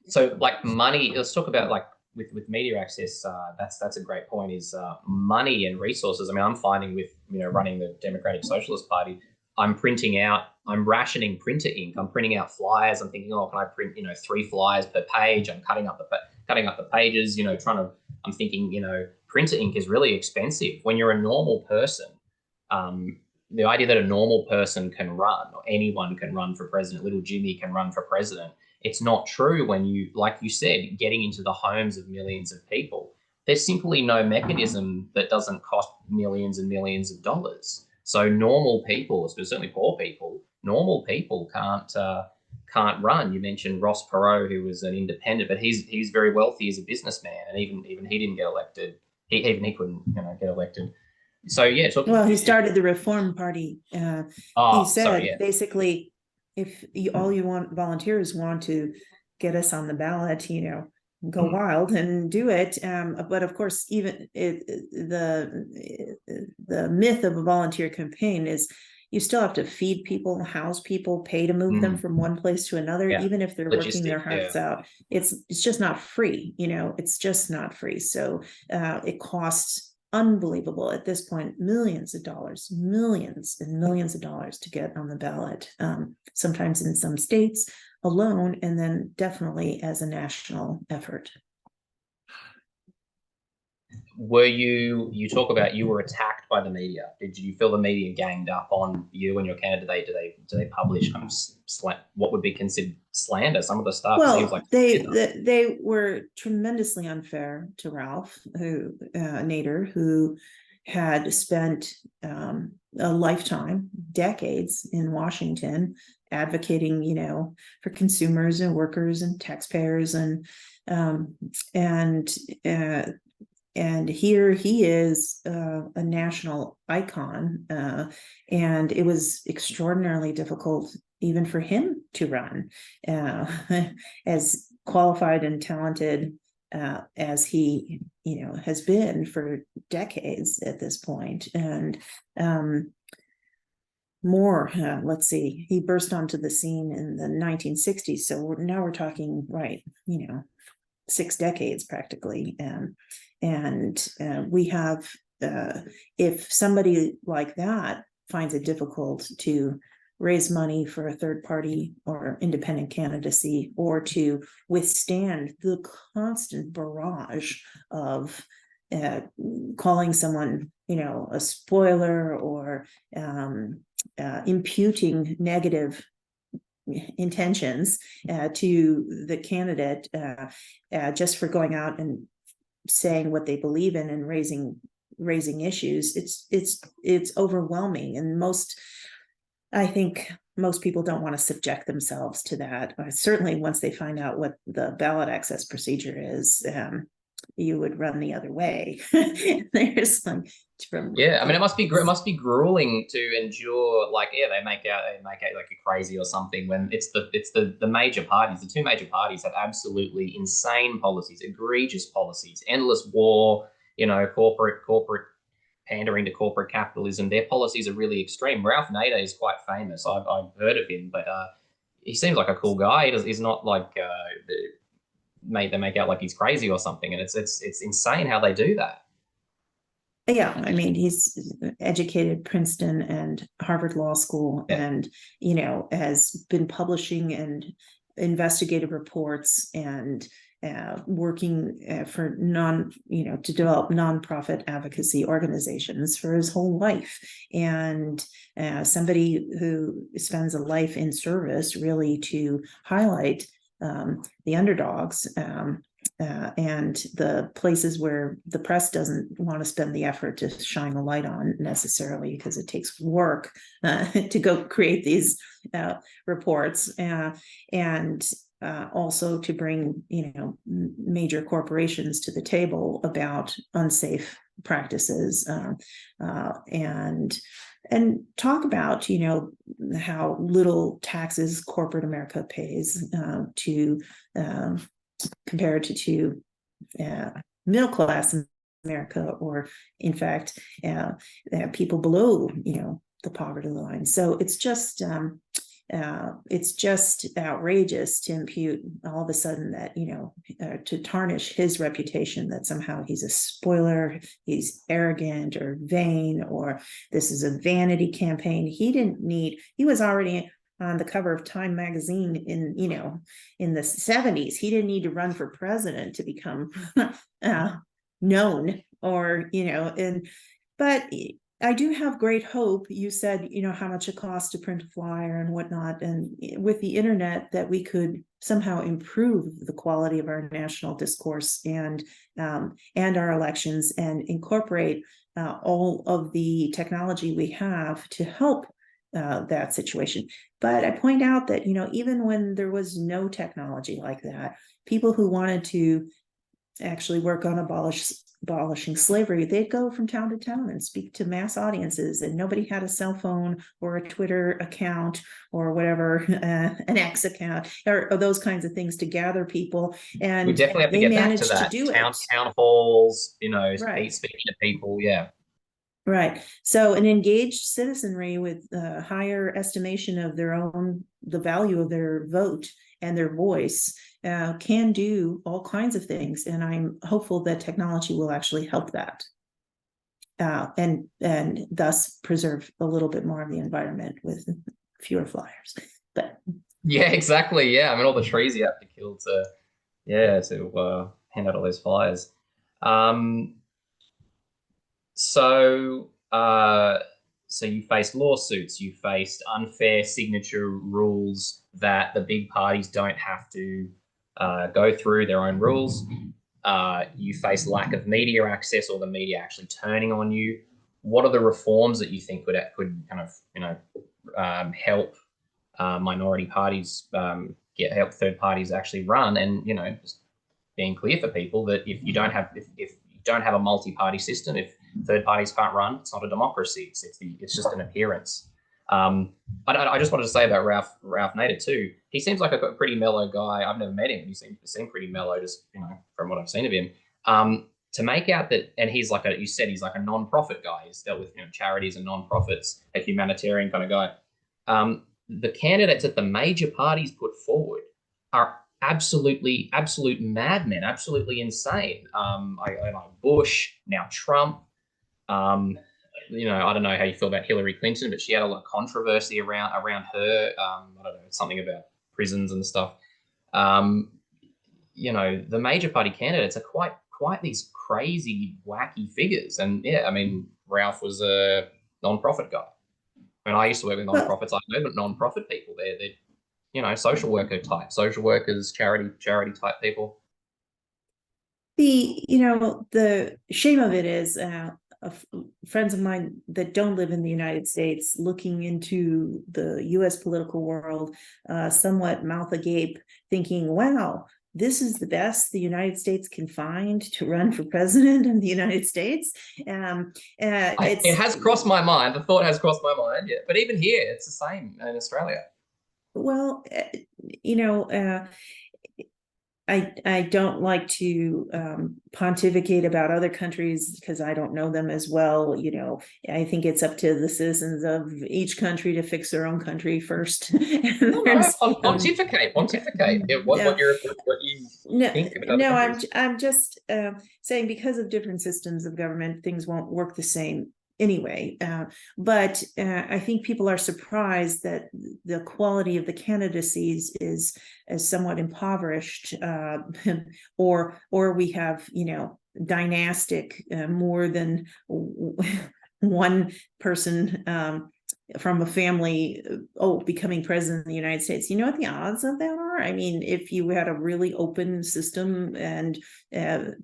So, like money, let's talk about like with media access. That's a great point. Is money and resources. I mean, I'm finding with running the Democratic Socialist Party, I'm rationing printer ink. I'm printing out flyers. I'm thinking, oh, can I print 3 flyers per page? I'm cutting up the pages. I'm thinking, printer ink is really expensive. When you're a normal person, the idea that a normal person can run, or anyone can run for president, little Jimmy can run for president, it's not true when you, like you said, getting into the homes of millions of people. There's simply no mechanism that doesn't cost millions and millions of dollars. So normal people, certainly poor people, normal people can't run. You mentioned Ross Perot, who was an independent, but he's very wealthy as a businessman, and even he didn't get elected. He couldn't get elected. So yeah, he started the Reform Party. He said basically, if all you want volunteers want to get us on the ballot, go wild and do it. But of course, even the myth of a volunteer campaign is you still have to feed people, house people, pay to move them from one place to another, Yeah. even if they're working their Logistics, hearts out. It's just not free, it's just not free. So it costs unbelievable at this point, millions and millions of dollars to get on the ballot, sometimes in some states alone, and then definitely as a national effort. Were you talk about you were attacked by the media? Did you feel the media ganged up on you and your candidate? Do they publish kind of what would be considered slander? Some of the stuff seems like they were tremendously unfair to Ralph Nader, who had spent a lifetime, decades in Washington, advocating, for consumers and workers and taxpayers, and here he is, a national icon, and it was extraordinarily difficult even for him to run, as qualified and talented as he, has been for decades at this point. And let's see, he burst onto the scene in the 1960s. So now we're talking, right, 6 decades practically. And we have, if somebody like that finds it difficult to raise money for a third party or independent candidacy, or to withstand the constant barrage of calling someone, a spoiler, or imputing negative intentions to the candidate, just for going out and saying what they believe in and raising issues, it's overwhelming. And I think most people don't want to subject themselves to that. Certainly once they find out what the ballot access procedure is, you would run the other way. There's it must be grueling to endure. Like, they make out like you're crazy or something, when it's the major parties. The 2 major parties have absolutely insane policies, egregious policies, endless war, corporate pandering to corporate capitalism. Their policies are really extreme. Ralph Nader is quite famous. I've heard of him, but he seems like a cool guy. He's not like they make out like he's crazy or something, and it's insane how they do that. Yeah, I mean, he's educated Princeton and Harvard Law School, and has been publishing and investigative reports and working for to develop nonprofit advocacy organizations for his whole life, and somebody who spends a life in service, really, to highlight the underdogs, and the places where the press doesn't want to spend the effort to shine a light on necessarily, because it takes work to go create these reports, and also to bring major corporations to the table about unsafe practices, and talk about how little taxes corporate America pays compared to middle class America, or in fact people below the poverty line. So it's just outrageous to impute all of a sudden that to tarnish his reputation, that somehow he's a spoiler, he's arrogant or vain, or this is a vanity campaign. He was already on the cover of Time magazine in the 70s. He didn't need to run for president to become known, but I do have great hope. You said, how much it costs to print a flyer and whatnot, and with the internet, that we could somehow improve the quality of our national discourse and our elections, and incorporate all of the technology we have to help that situation. But I point out that, even when there was no technology like that, people who wanted to actually work on abolishing slavery, they'd go from town to town and speak to mass audiences, and nobody had a cell phone or a Twitter account or whatever, an X account, or those kinds of things to gather people. And we definitely have to get back to that. Do town halls, right. speaking to people. Yeah. Right. So an engaged citizenry with a higher estimation of the value of their vote and their voice can do all kinds of things. And I'm hopeful that technology will actually help that. And thus preserve a little bit more of the environment with fewer flyers. But yeah, exactly. Yeah, I mean, all the trees you have to kill to hand out all those flyers. So you faced lawsuits, you faced unfair signature rules that the big parties don't have to go through their own rules. You face lack of media access or the media actually turning on you. What are the reforms that you think could kind of help minority parties help third parties actually run? And just being clear for people that if you don't have a multi-party system, if third parties can't run, it's not a democracy. It's just an appearance. I just wanted to say about Ralph Nader too. He seems like a pretty mellow guy. I've never met him, but he seems to seem pretty mellow, just from what I've seen of him. To make out that, and he's like he's like a non-profit guy. He's dealt with charities and non-profits, a humanitarian kind of guy. The candidates that the major parties put forward are absolute madmen, absolutely insane. Bush, now Trump. I don't know how you feel about Hillary Clinton, but she had a lot of controversy around her. I don't know, something about prisons and stuff. The major party candidates are quite these crazy, wacky figures. And yeah, I mean, Ralph was a non-profit guy. I mean, I used to work with non-profits. I know non-profit people. They're social workers, charity type people. The shame of it is friends of mine that don't live in the United States looking into the US political world, somewhat mouth agape, thinking, wow, this is the best the United States can find to run for president in the United States. It has crossed my mind. The thought has crossed my mind. Yeah, but even here, it's the same in Australia. Well, I don't like to pontificate about other countries because I don't know them as well. I think it's up to the citizens of each country to fix their own country first. Pontificate. What you think about no, I'm just saying because of different systems of government, things won't work the same anyway. But I think people are surprised that the quality of the candidacies is somewhat impoverished, or we have dynastic, more than one person from a family becoming president of the United States. You know what the odds of that are? I mean, if you had a really open system and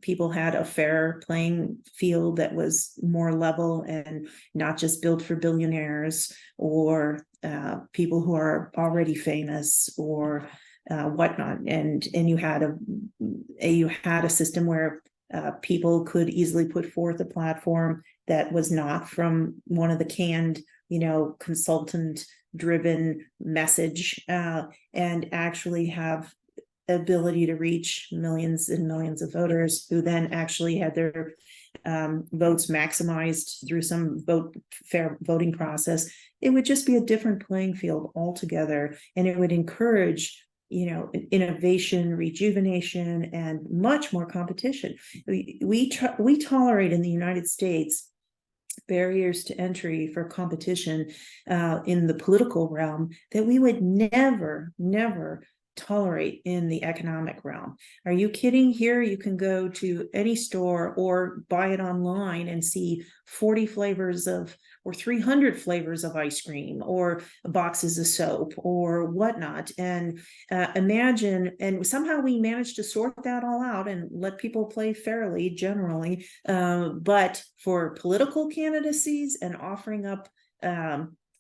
people had a fair playing field that was more level and not just built for billionaires or people who are already famous or whatnot, and you had a system where people could easily put forth a platform that was not from one of the canned consultant driven message, and actually have ability to reach millions and millions of voters who then actually had their votes maximized through some fair voting process. It would just be a different playing field altogether, and it would encourage innovation, rejuvenation, and much more competition. We tolerate in the United States barriers to entry for competition in the political realm that we would never tolerate in the economic realm. Are you kidding? Here you can go to any store or buy it online and see 40 flavors or 300 flavors of ice cream or boxes of soap or whatnot. And imagine, and somehow we managed to sort that all out and let people play fairly generally. But for political candidacies and offering up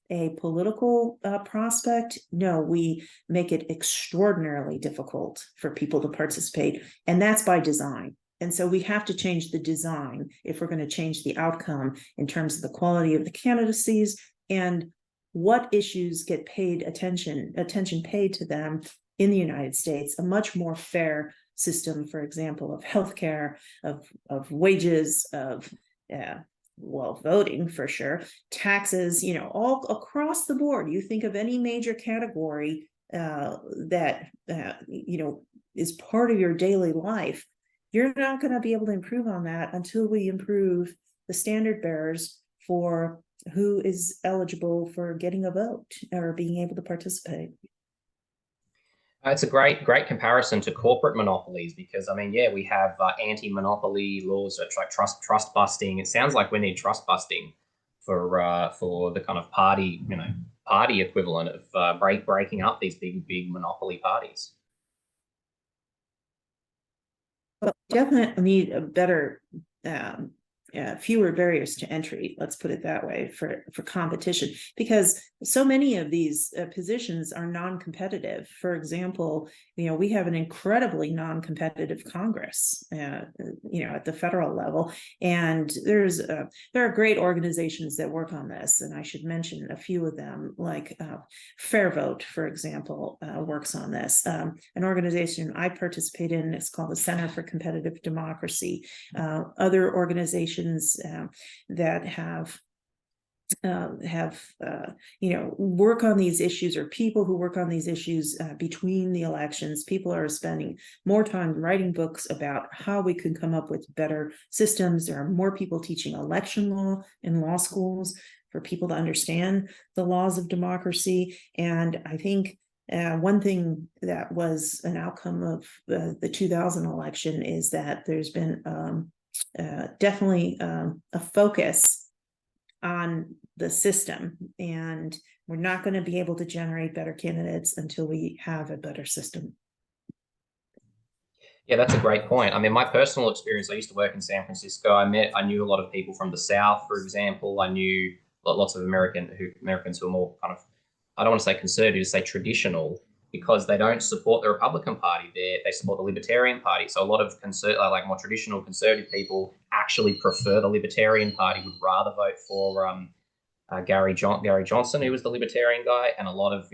a political prospect, no, we make it extraordinarily difficult for people to participate. And that's by design. And so we have to change the design if we're going to change the outcome in terms of the quality of the candidacies and what issues get paid attention paid to them in the United States. A much more fair system, for example, of healthcare, of wages, of well, voting for sure, taxes, all across the board. You think of any major category that is part of your daily life, you're not going to be able to improve on that until we improve the standard bearers for who is eligible for getting a vote or being able to participate. It's a great comparison to corporate monopolies, because I mean, yeah, we have anti-monopoly laws, like trust busting. It sounds like we need trust busting for the kind of party equivalent of breaking up these big monopoly parties. Well, definitely need a better, fewer barriers to entry. Let's put it that way for competition, because so many of these positions are non-competitive. For example, we have an incredibly non-competitive Congress, at the federal level, and there are great organizations that work on this, and I should mention a few of them, like Fair Vote, for example, works on this. An organization I participate in is called the Center for Competitive Democracy. Other organizations that have work on these issues, or people who work on these issues between the elections. People are spending more time writing books about how we can come up with better systems. There are more people teaching election law in law schools for people to understand the laws of democracy. And I think one thing that was an outcome of the 2000 election is that there's been definitely a focus on the system, and we're not going to be able to generate better candidates until we have a better system. Yeah, that's a great point. I mean, my personal experience, I used to work in San Francisco. I knew a lot of people from the South, for example. I knew lots of Americans who are more kind of, I don't want to say conservative, say traditional, because they don't support the Republican Party. They support the Libertarian Party. So a lot of like more traditional conservative people actually prefer the Libertarian Party, would rather vote for Gary Johnson, who was the Libertarian guy, and a lot of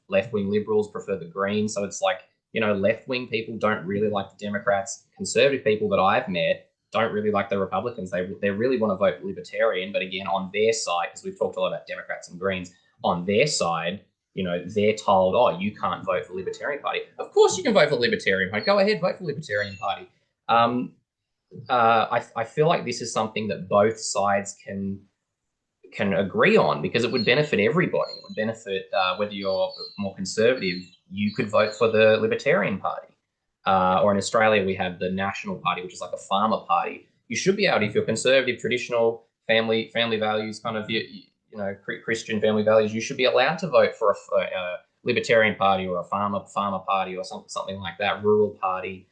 left-wing liberals prefer the Greens. So it's like left-wing people don't really like the Democrats. Conservative people that I've met don't really like the Republicans. They really want to vote Libertarian, but again, on their side, because we've talked a lot about Democrats and Greens, on their side, they're told, oh, you can't vote for the Libertarian Party. Of course you can vote for the Libertarian Party. Go ahead, vote for the Libertarian Party. I feel like this is something that both sides can agree on, because it would benefit everybody. It would benefit whether you're more conservative, you could vote for the Libertarian Party. Or in Australia, we have the National Party, which is like a farmer party. You should be able, if you're conservative, traditional, family values, kind of Christian family values, you should be allowed to vote for a Libertarian Party or a farmer party or something like that, rural party.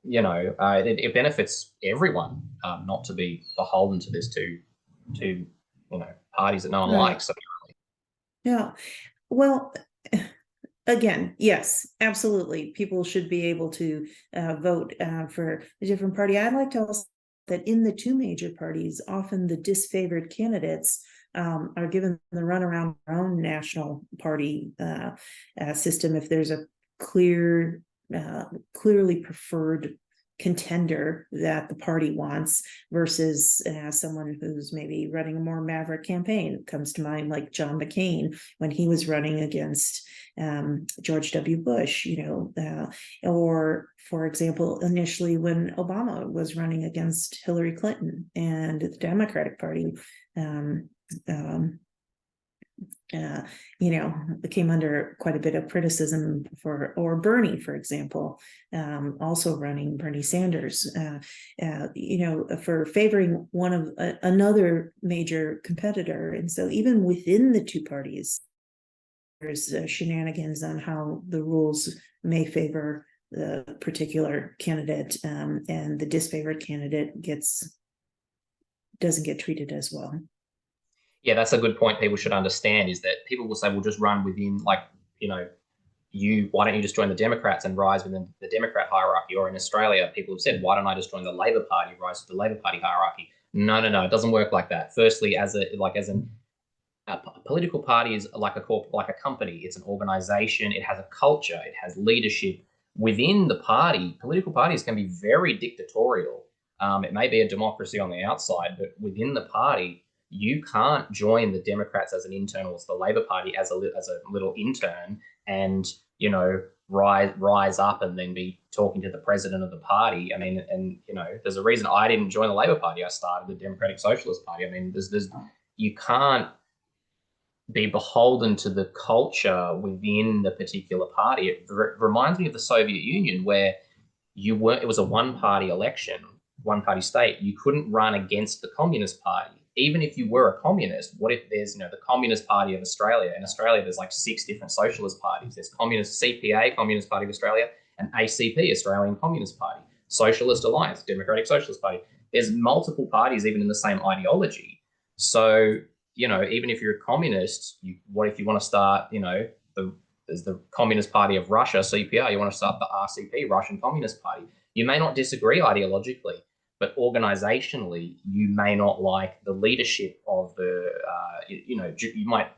It benefits everyone not to be beholden to this two parties that no one likes. So. Yeah, well, again, yes, absolutely. People should be able to vote for a different party. I'd like to also that in the two major parties, often the disfavored candidates are given the runaround their own national party system if there's a clearly preferred contender that the party wants, versus someone who's maybe running a more maverick campaign. It comes to mind like John McCain when he was running against George W. Bush, or for example, initially when Obama was running against Hillary Clinton and the Democratic Party, came under quite a bit of criticism or Bernie, for example, also running Bernie Sanders, for favoring one of another major competitor. And so even within the two parties, there's shenanigans on how the rules may favor the particular candidate, and the disfavored candidate doesn't get treated as well. Yeah, that's a good point. People should understand is that people will say, "We'll just run within, why don't you just join the Democrats and rise within the Democrat hierarchy?" Or in Australia, people have said, "Why don't I just join the Labor Party, rise to the Labor Party hierarchy?" No, it doesn't work like that. Firstly, a political party is like a company. It's an organization. It has a culture. It has leadership within the party. Political parties can be very dictatorial. It may be a democracy on the outside, but within the party, you can't join the Democrats as an intern or the Labor Party as a little intern and, you know, rise up and then be talking to the president of the party. I mean, and, you know, there's a reason I didn't join the Labor Party. I started the Democratic Socialist Party. I mean, you can't be beholden to the culture within the particular party. It reminds me of the Soviet Union, where it was a one-party election, one-party state. You couldn't run against the Communist Party. Even if you were a communist, what if there's, you know, the Communist Party of Australia? In Australia, there's like 6 different socialist parties. There's Communist CPA, Communist Party of Australia, and ACP, Australian Communist Party, Socialist Alliance, Democratic Socialist Party. There's multiple parties even in the same ideology. So, you know, even if you're a communist, what if you want to start, you know, there's the Communist Party of Russia, CPR, you want to start the RCP, Russian Communist Party. You may not disagree ideologically, but organizationally, you may not like the leadership of the, you know, you might,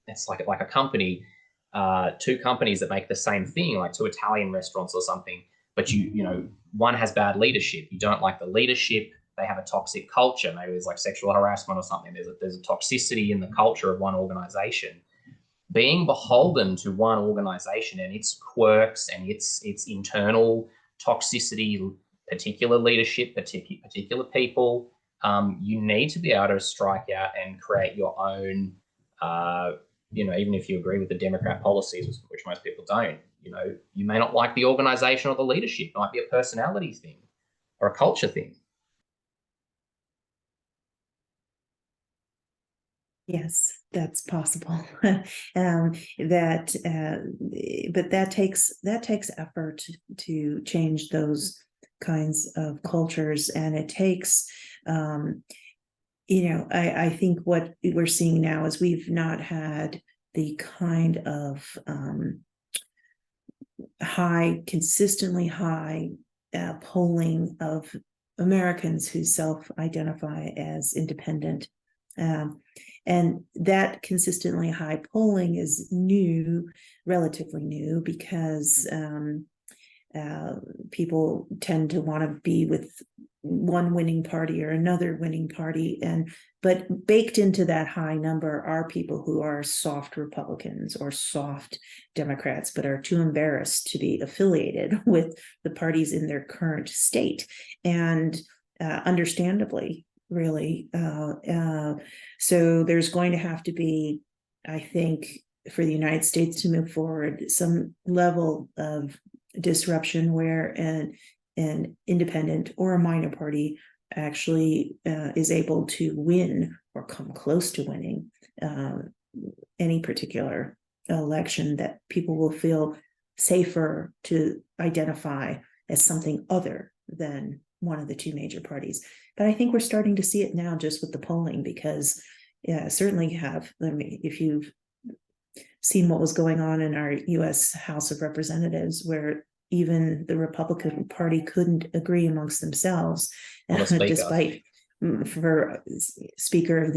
it's like a company, 2 companies that make the same thing, like 2 Italian restaurants or something, but you know, one has bad leadership. You don't like the leadership. They have a toxic culture. Maybe there's like sexual harassment or something. There's a toxicity in the culture of one organization. Being beholden to one organization and its quirks and its internal toxicity, particular leadership, particular people, you need to be able to strike out and create your own, you know, even if you agree with the Democrat policies, which most people don't, you know, you may not like the organization or the leadership. It might be a personality thing or a culture thing. Yes, that's possible. But that takes effort to change those kinds of cultures, and it takes, you know, I think what we're seeing now is we've not had the kind of consistently high polling of Americans who self-identify as independent. And that consistently high polling is relatively new, because people tend to want to be with one winning party or another winning party, but baked into that high number are people who are soft Republicans or soft Democrats, but are too embarrassed to be affiliated with the parties in their current state, and understandably, really. So there's going to have to be, I think, for the United States to move forward, some level of disruption where an independent or a minor party actually is able to win or come close to winning any particular election, that people will feel safer to identify as something other than one of the 2 major parties. But I think we're starting to see it now just with the polling, because certainly if you've seen what was going on in our US House of Representatives, where even the Republican Party couldn't agree amongst themselves, despite for Speaker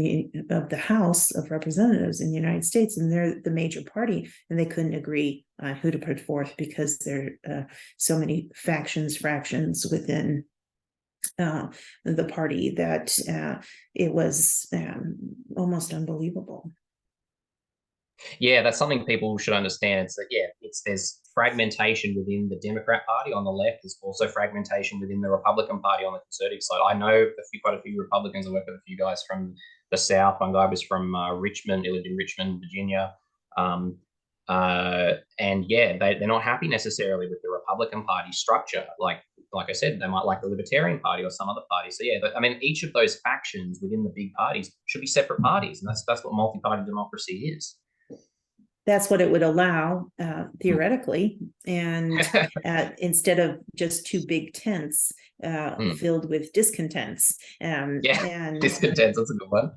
of the House of Representatives in the United States, and they're the major party, and they couldn't agree on who to put forth because there are so many fractions within the party that it was almost unbelievable. Yeah, that's something people should understand. It's that, yeah, there's fragmentation within the Democrat Party on the left. There's also fragmentation within the Republican Party on the conservative side. I know quite a few Republicans. I work with a few guys from the South. One guy was from Richmond. He lived in Richmond, Virginia. And yeah, they're not happy necessarily with the Republican Party structure. Like I said, they might like the Libertarian Party or some other party. So yeah, I mean, each of those factions within the big parties should be separate parties, and that's what multi-party democracy is. That's what it would allow, theoretically, and instead of just 2 big tents filled with discontents. And discontents, that's a good one.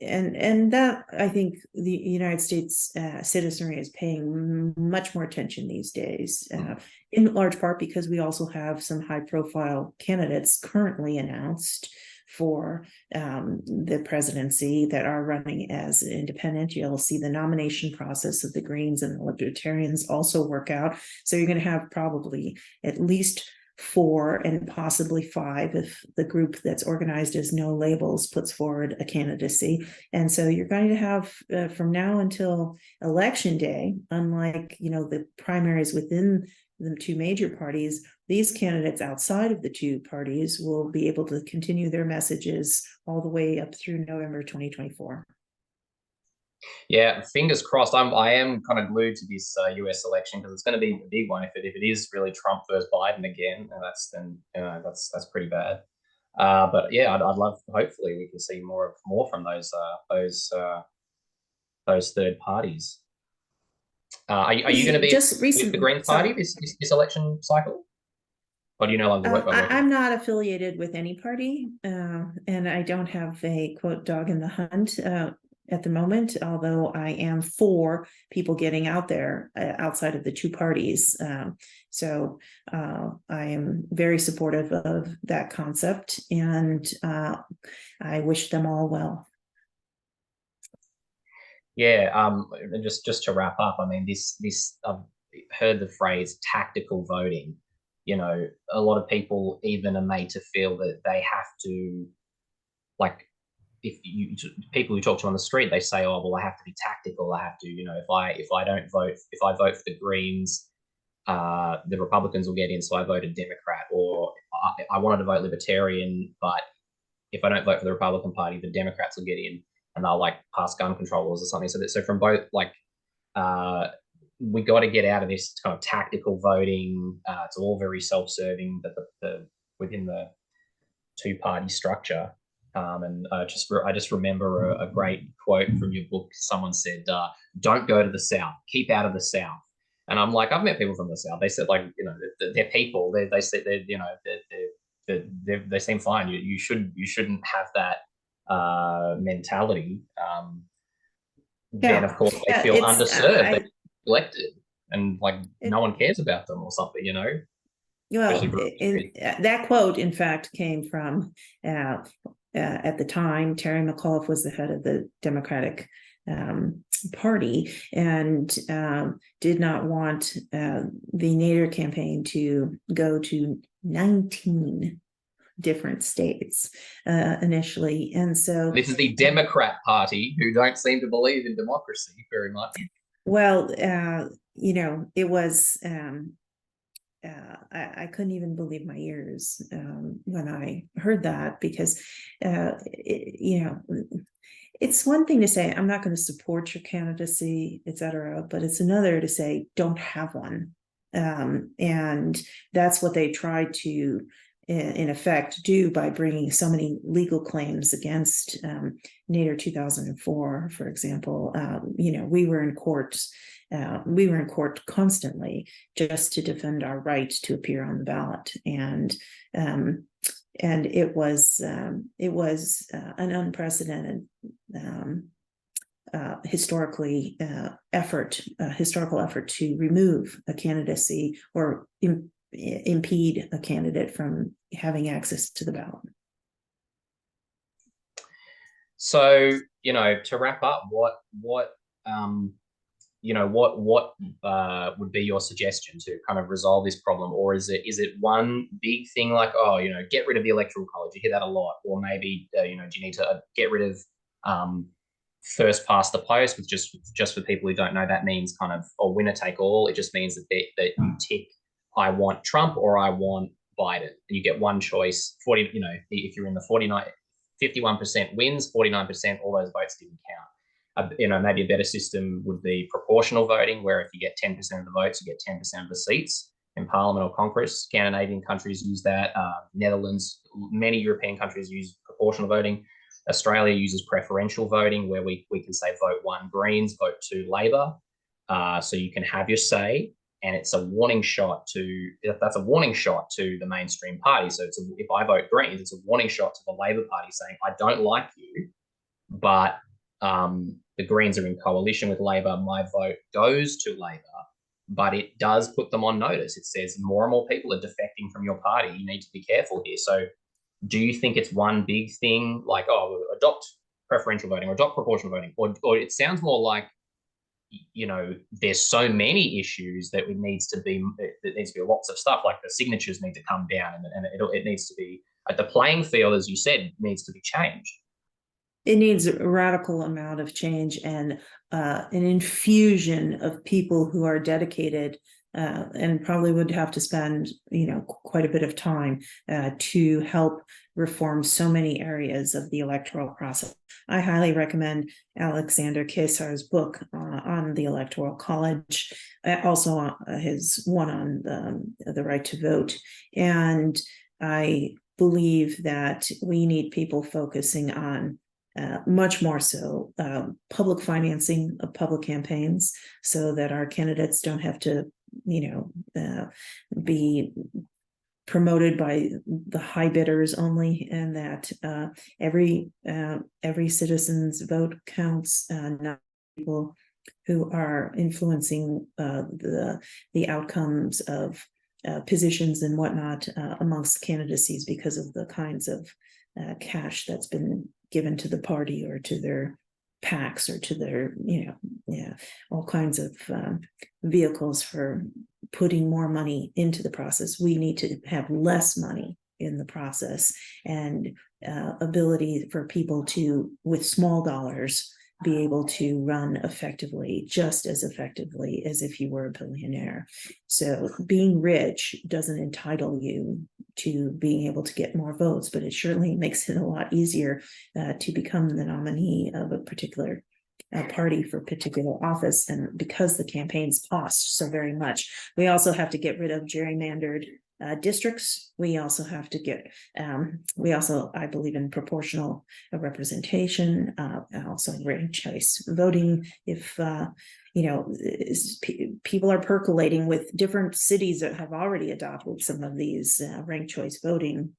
And that, I think, the United States citizenry is paying much more attention these days, in large part because we also have some high-profile candidates currently announced for the presidency that are running as independent. You'll see the nomination process of the Greens and the Libertarians also work out. So you're going to have probably at least 4 and possibly 5 if the group that's organized as No Labels puts forward a candidacy. And so you're going to have from now until election day, unlike the primaries within the two major parties, these candidates outside of the two parties will be able to continue their messages all the way up through November 2024. Yeah, fingers crossed. I am kind of glued to this US election because it's going to be a big one. If it is really Trump versus Biden again, that's pretty bad. But yeah, I'd love. Hopefully, we can see more from those third parties. Are you going to be just with the Green Party this election cycle? Or do you know like I'm not affiliated with any party, and I don't have a quote dog in the hunt at the moment, although I am for people getting out there outside of the two parties. So I am very supportive of that concept, and I wish them all well. Yeah, and just to wrap up, I mean, this I've heard the phrase tactical voting. A lot of people even are made to feel that they have to, like, people who talk to on the street, they say, oh, well, I have to be tactical. I have to, if I don't vote, if I vote for the Greens, the Republicans will get in, so I voted Democrat. Or I wanted to vote Libertarian, but if I don't vote for the Republican Party, the Democrats will get in and they'll like pass gun control laws or something. So from both, like, we got to get out of this kind of tactical voting. It's all very self-serving, but within the two-party structure. And I just remember a great quote from your book. Someone said, "Don't go to the South. Keep out of the South." And I'm like, I've met people from the South. They said, like, they're people. They said they seem fine. You shouldn't have that mentality. Then of course they feel underserved. They're elected, and like no one cares about them or something. Well, that quote, in fact, came from at the time, Terry McAuliffe was the head of the Democratic Party and did not want the Nader campaign to go to 19 different states initially. And so this is the Democrat Party, who don't seem to believe in democracy very much. Well, it was I couldn't even believe my ears when I heard that, because it's one thing to say I'm not going to support your candidacy, etc., but it's another to say don't have one, and that's what they tried to in effect do by bringing so many legal claims against Nader 2004, for example. We were in court. We were in court constantly just to defend our right to appear on the ballot, and it was an unprecedented historical effort to remove a candidacy or impede a candidate from having access to the ballot. So, to wrap up, what would be your suggestion to kind of resolve this problem? Or is it one big thing like, get rid of the electoral college? You hear that a lot. Or maybe, do you need to get rid of first past the post, which just for people who don't know, that means kind of a winner take all. It just means that you tick, I want Trump or I want Biden. And you get one choice. 40, if you're in the 51% wins, 49%, all those votes didn't count. Maybe a better system would be proportional voting, where if you get 10% of the votes, you get 10% of the seats in Parliament or Congress. Scandinavian countries use that. Netherlands, many European countries use proportional voting. Australia uses preferential voting, where we can say vote 1 Greens, vote 2 Labor. So you can have your say, and it's a warning shot to the mainstream party. So if I vote Greens, it's a warning shot to the Labor Party saying, I don't like you, but the Greens are in coalition with Labor. My vote goes to Labor, but it does put them on notice. It says more and more people are defecting from your party. You need to be careful here. So do you think it's one big thing like, adopt preferential voting or adopt proportional voting? Or it sounds more like there's so many issues that it needs to be lots of stuff, like the signatures need to come down, and it needs to be the playing field, as you said, needs to be changed. It needs a radical amount of change and an infusion of people who are dedicated and probably would have to spend, quite a bit of time to help reform so many areas of the electoral process. I highly recommend Alexander Kesar's book on the Electoral College, also his one on the right to vote. And I believe that we need people focusing on much more so public financing of public campaigns, so that our candidates don't have to be promoted by the high bidders only, and that every citizen's vote counts, not people who are influencing the outcomes of positions and whatnot amongst candidacies because of the kinds of cash that's been given to the party or to their PACs or to their, all kinds of vehicles for putting more money into the process. We need to have less money in the process, and ability for people to, with small dollars, be able to run effectively, just as effectively as if you were a billionaire. So being rich doesn't entitle you to being able to get more votes, but it certainly makes it a lot easier to become the nominee of a particular party for particular office. And because the campaigns cost so very much, we also have to get rid of gerrymandered districts. We also have to get, I believe in proportional representation, also ranked choice voting. If, people are percolating with different cities that have already adopted some of these ranked choice voting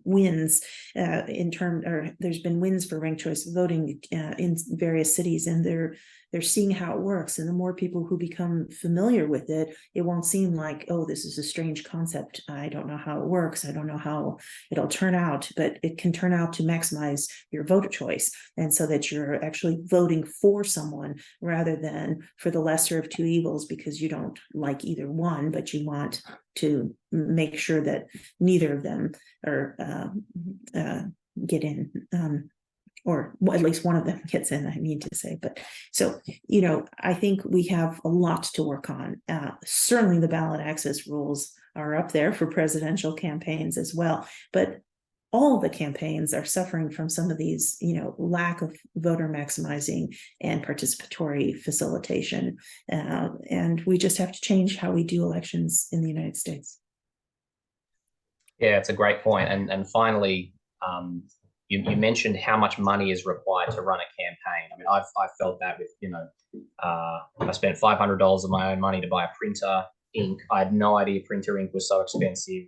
wins there's been wins for ranked choice voting in various cities, and they're seeing how it works. And the more people who become familiar with it, it won't seem like, oh, this is a strange concept, I don't know how it works, I don't know how it'll turn out, but it can turn out to maximize your voter choice, and so that you're actually voting for someone rather than for the lesser of two evils, because you don't like either one, but you want to make sure that neither of them are get in, or at least one of them gets in, I mean to say. But so, I think we have a lot to work on. Certainly the ballot access rules are up there for presidential campaigns as well, but all the campaigns are suffering from some of these, lack of voter maximizing and participatory facilitation. And we just have to change how we do elections in the United States. Yeah, it's a great point. And finally, you mentioned how much money is required to run a campaign. I mean, I've felt that with, I spent $500 of my own money to buy a printer, ink. I had no idea printer ink was so expensive.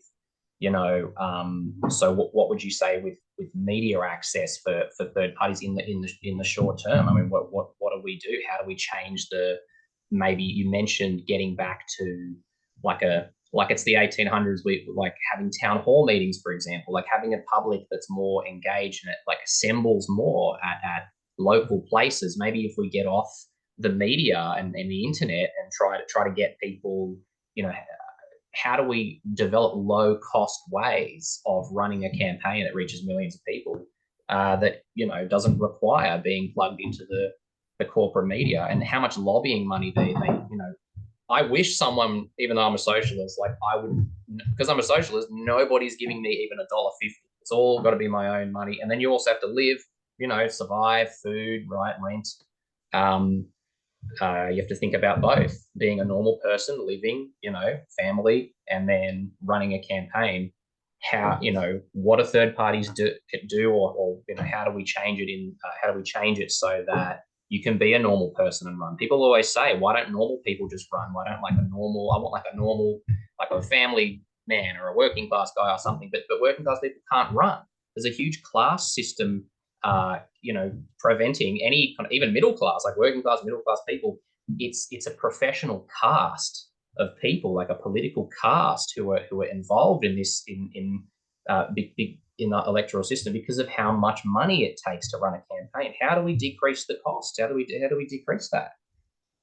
So what would you say with media access for third parties in the short term? I mean, what do we do? How do we change maybe you mentioned getting back to like it's the 1800s, like having town hall meetings, for example, like having a public that's more engaged and it like assembles more at local places. Maybe if we get off the media and the internet and try to get people, how do we develop low cost ways of running a campaign that reaches millions of people that doesn't require being plugged into the corporate media? And how much lobbying money they I wish someone, even though I'm a socialist, like I would, because I'm a socialist, nobody's giving me even $1.50. It's all got to be my own money. And then you also have to live, survive, food, right, rent. You have to think about both, being a normal person, living, family, and then running a campaign. How, what do third parties do, or how do we change it so that you can be a normal person and run? People always say, why don't normal people just run? Why don't I want like a normal, like a family man or a working class guy or something, but working class people can't run. There's a huge class system, preventing any kind of, even middle class, like working class, middle class people. It's a professional caste of people, like a political caste who are involved in this, in the electoral system, because of how much money it takes to run a campaign. How do we decrease the cost? How do we decrease that?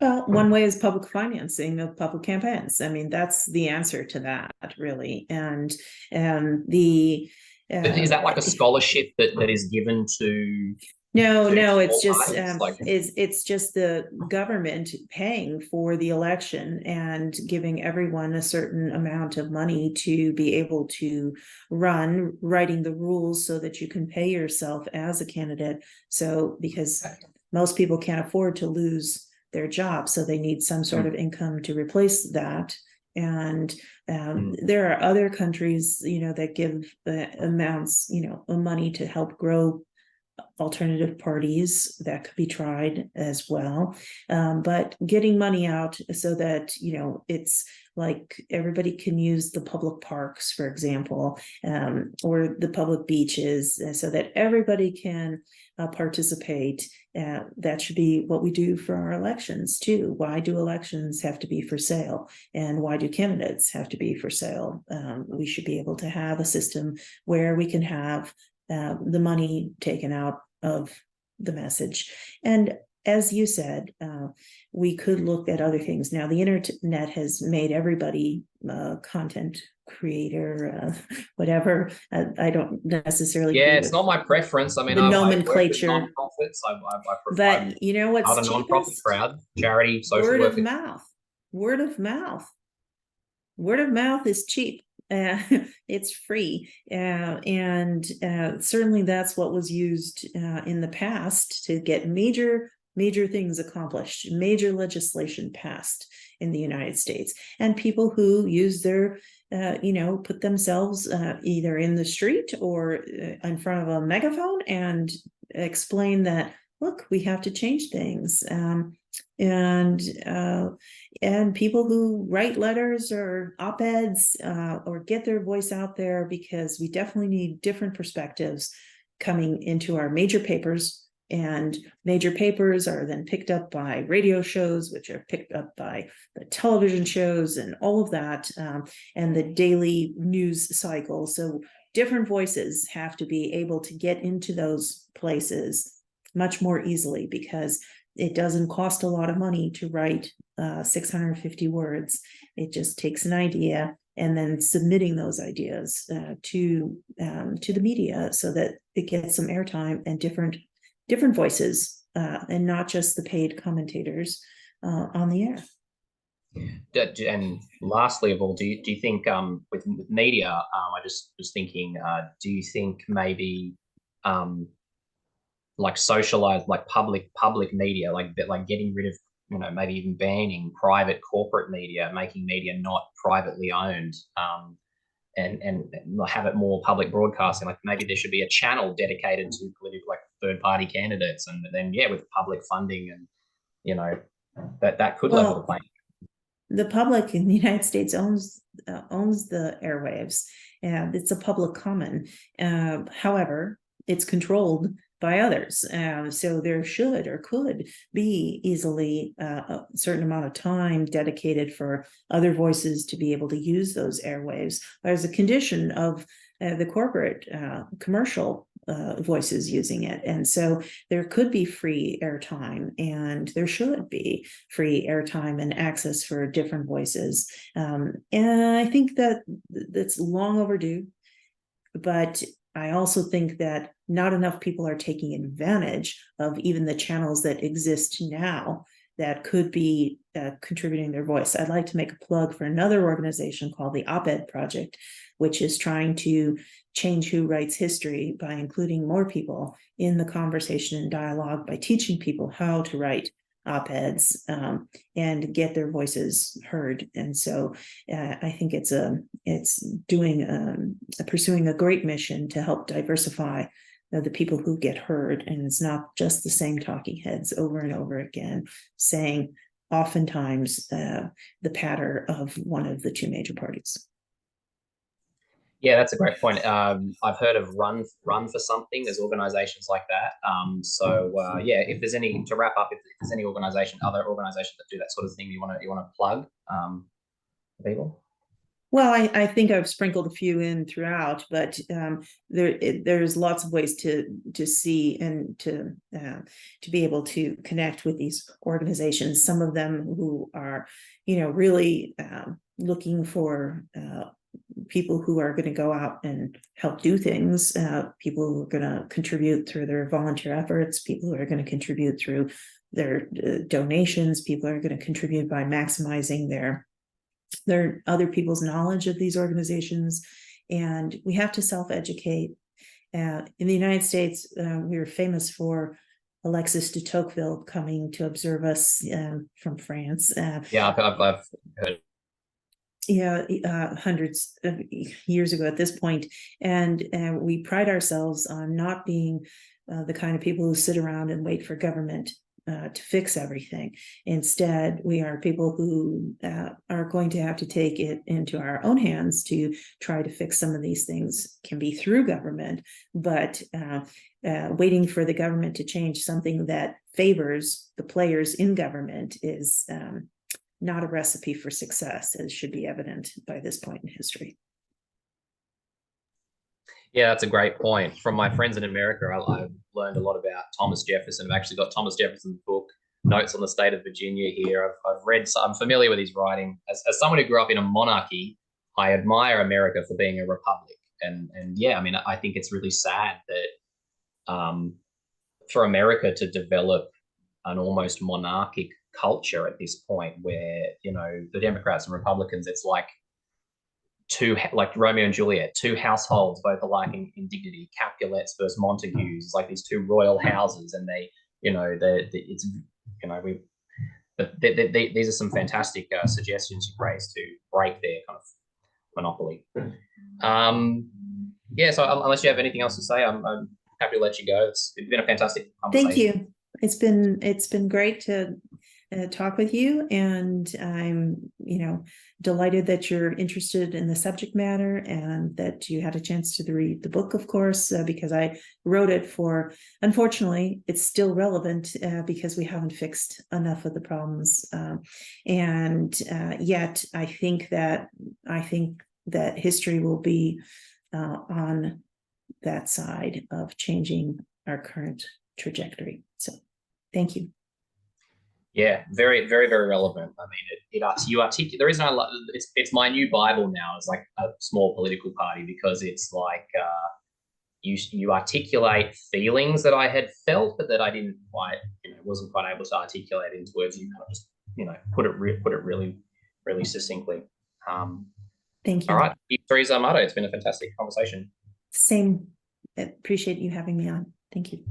Well, one way is public financing of public campaigns. I mean, that's the answer to that, really. And the Is that like a scholarship that is given to no, it's small just parties? Like, it's just the government paying for the election and giving everyone a certain amount of money to be able to run, writing the rules so that you can pay yourself as a candidate. So because most people can't afford to lose their job, so they need some sort of income to replace that. And there are other countries, that give amounts, of money to help grow alternative parties. That could be tried as well. But getting money out so that, it's like everybody can use the public parks, for example, or the public beaches, so that everybody can participate. That should be what we do for our elections too. Why do elections have to be for sale? And why do candidates have to be for sale? We should be able to have a system where we can have the money taken out of the message. And as you said, we could look at other things. Now, the internet has made everybody content creator, whatever. I don't necessarily. Yeah, it's not my preference. I mean, the I nomenclature. work with nonprofits. But you know what's not a nonprofit crowd, charity, social word work. of mouth. Word of mouth. Word of mouth is cheap. It's free, and certainly that's what was used in the past to get major things accomplished, major legislation passed in the United States. And people who use their put themselves either in the street or in front of a megaphone and explain that, look, we have to change things. And people who write letters or op-eds or get their voice out there, because we definitely need different perspectives coming into our major papers. And major papers are then picked up by radio shows, which are picked up by the television shows and all of that, and the daily news cycle. So different voices have to be able to get into those places much more easily, because it doesn't cost a lot of money to write 650 words. It just takes an idea and then submitting those ideas to the media so that it gets some airtime and different voices, and not just the paid commentators on the air. And lastly of all, do you think with media, I just was thinking, do you think maybe like socialized, like public media, like getting rid of, maybe even banning private corporate media, making media not privately owned, and have it more public broadcasting? Like maybe there should be a channel dedicated to political, like third party candidates, and then with public funding, and that could level the playing. The public in the United States owns the airwaves, and it's a public common. However, it's controlled by others. So there should or could be easily a certain amount of time dedicated for other voices to be able to use those airwaves as a condition of the corporate commercial voices using it. And so there could be free airtime, and there should be free airtime and access for different voices. And I think that's long overdue. But I also think that not enough people are taking advantage of even the channels that exist now that could be contributing their voice. I'd like to make a plug for another organization called the Op-Ed Project, which is trying to change who writes history by including more people in the conversation and dialogue, by teaching people how to write op-eds and get their voices heard. And so I think it's pursuing a great mission to help diversify the people who get heard. And it's not just the same talking heads over and over again saying oftentimes the patter of one of the two major parties. Yeah, that's a great point. I've heard of Run for Something. There's organizations like that. If there's any, to wrap up, if there's any other organizations that do that sort of thing you want to plug, people. Well, I think I've sprinkled a few in throughout, but there's lots of ways to see and to be able to connect with these organizations. Some of them who are, really looking for people who are going to go out and help do things, people who are going to contribute through their volunteer efforts, people who are going to contribute through their donations, people are going to contribute by maximizing their other people's knowledge of these organizations, and we have to self-educate. In the United States, we were famous for Alexis de Tocqueville coming to observe us from France. Yeah, I've heard. Hundreds of years ago at this point, and we pride ourselves on not being the kind of people who sit around and wait for government to fix everything. Instead, we are people who are going to have to take it into our own hands to try to fix some of these things. Can be through government, but waiting for the government to change something that favors the players in government is not a recipe for success, as should be evident by this point in history. Yeah, that's a great point. From my friends in America, I've learned a lot about Thomas Jefferson. I've actually got Thomas Jefferson's book, Notes on the State of Virginia, here. I've read, so I'm familiar with his writing. As someone who grew up in a monarchy, I admire America for being a republic. And yeah, I mean, I think it's really sad that for America to develop an almost monarchic culture at this point, where the Democrats and Republicans, it's like like Romeo and Juliet, two households both alike in dignity, Capulets versus Montagues. It's like these two royal houses, and these are some fantastic suggestions you've raised to break their kind of monopoly. Yeah, so unless you have anything else to say, I'm happy to let you go. It's been a fantastic conversation. Thank you. It's been great to talk with you, and I'm delighted that you're interested in the subject matter and that you had a chance to read the book, of course, because I wrote it for, unfortunately it's still relevant because we haven't fixed enough of the problems, and yet I think that history will be on that side of changing our current trajectory. So thank you. Yeah, very, very, very relevant. I mean, you articulate. The reason I love it's my new Bible now as like a small political party, because it's like you articulate feelings that I had felt, but that I didn't quite, wasn't quite able to articulate into words. You kind of just, put it really, really succinctly. Thank you. All right, Theresa Amato, it's been a fantastic conversation. Same. Appreciate you having me on. Thank you.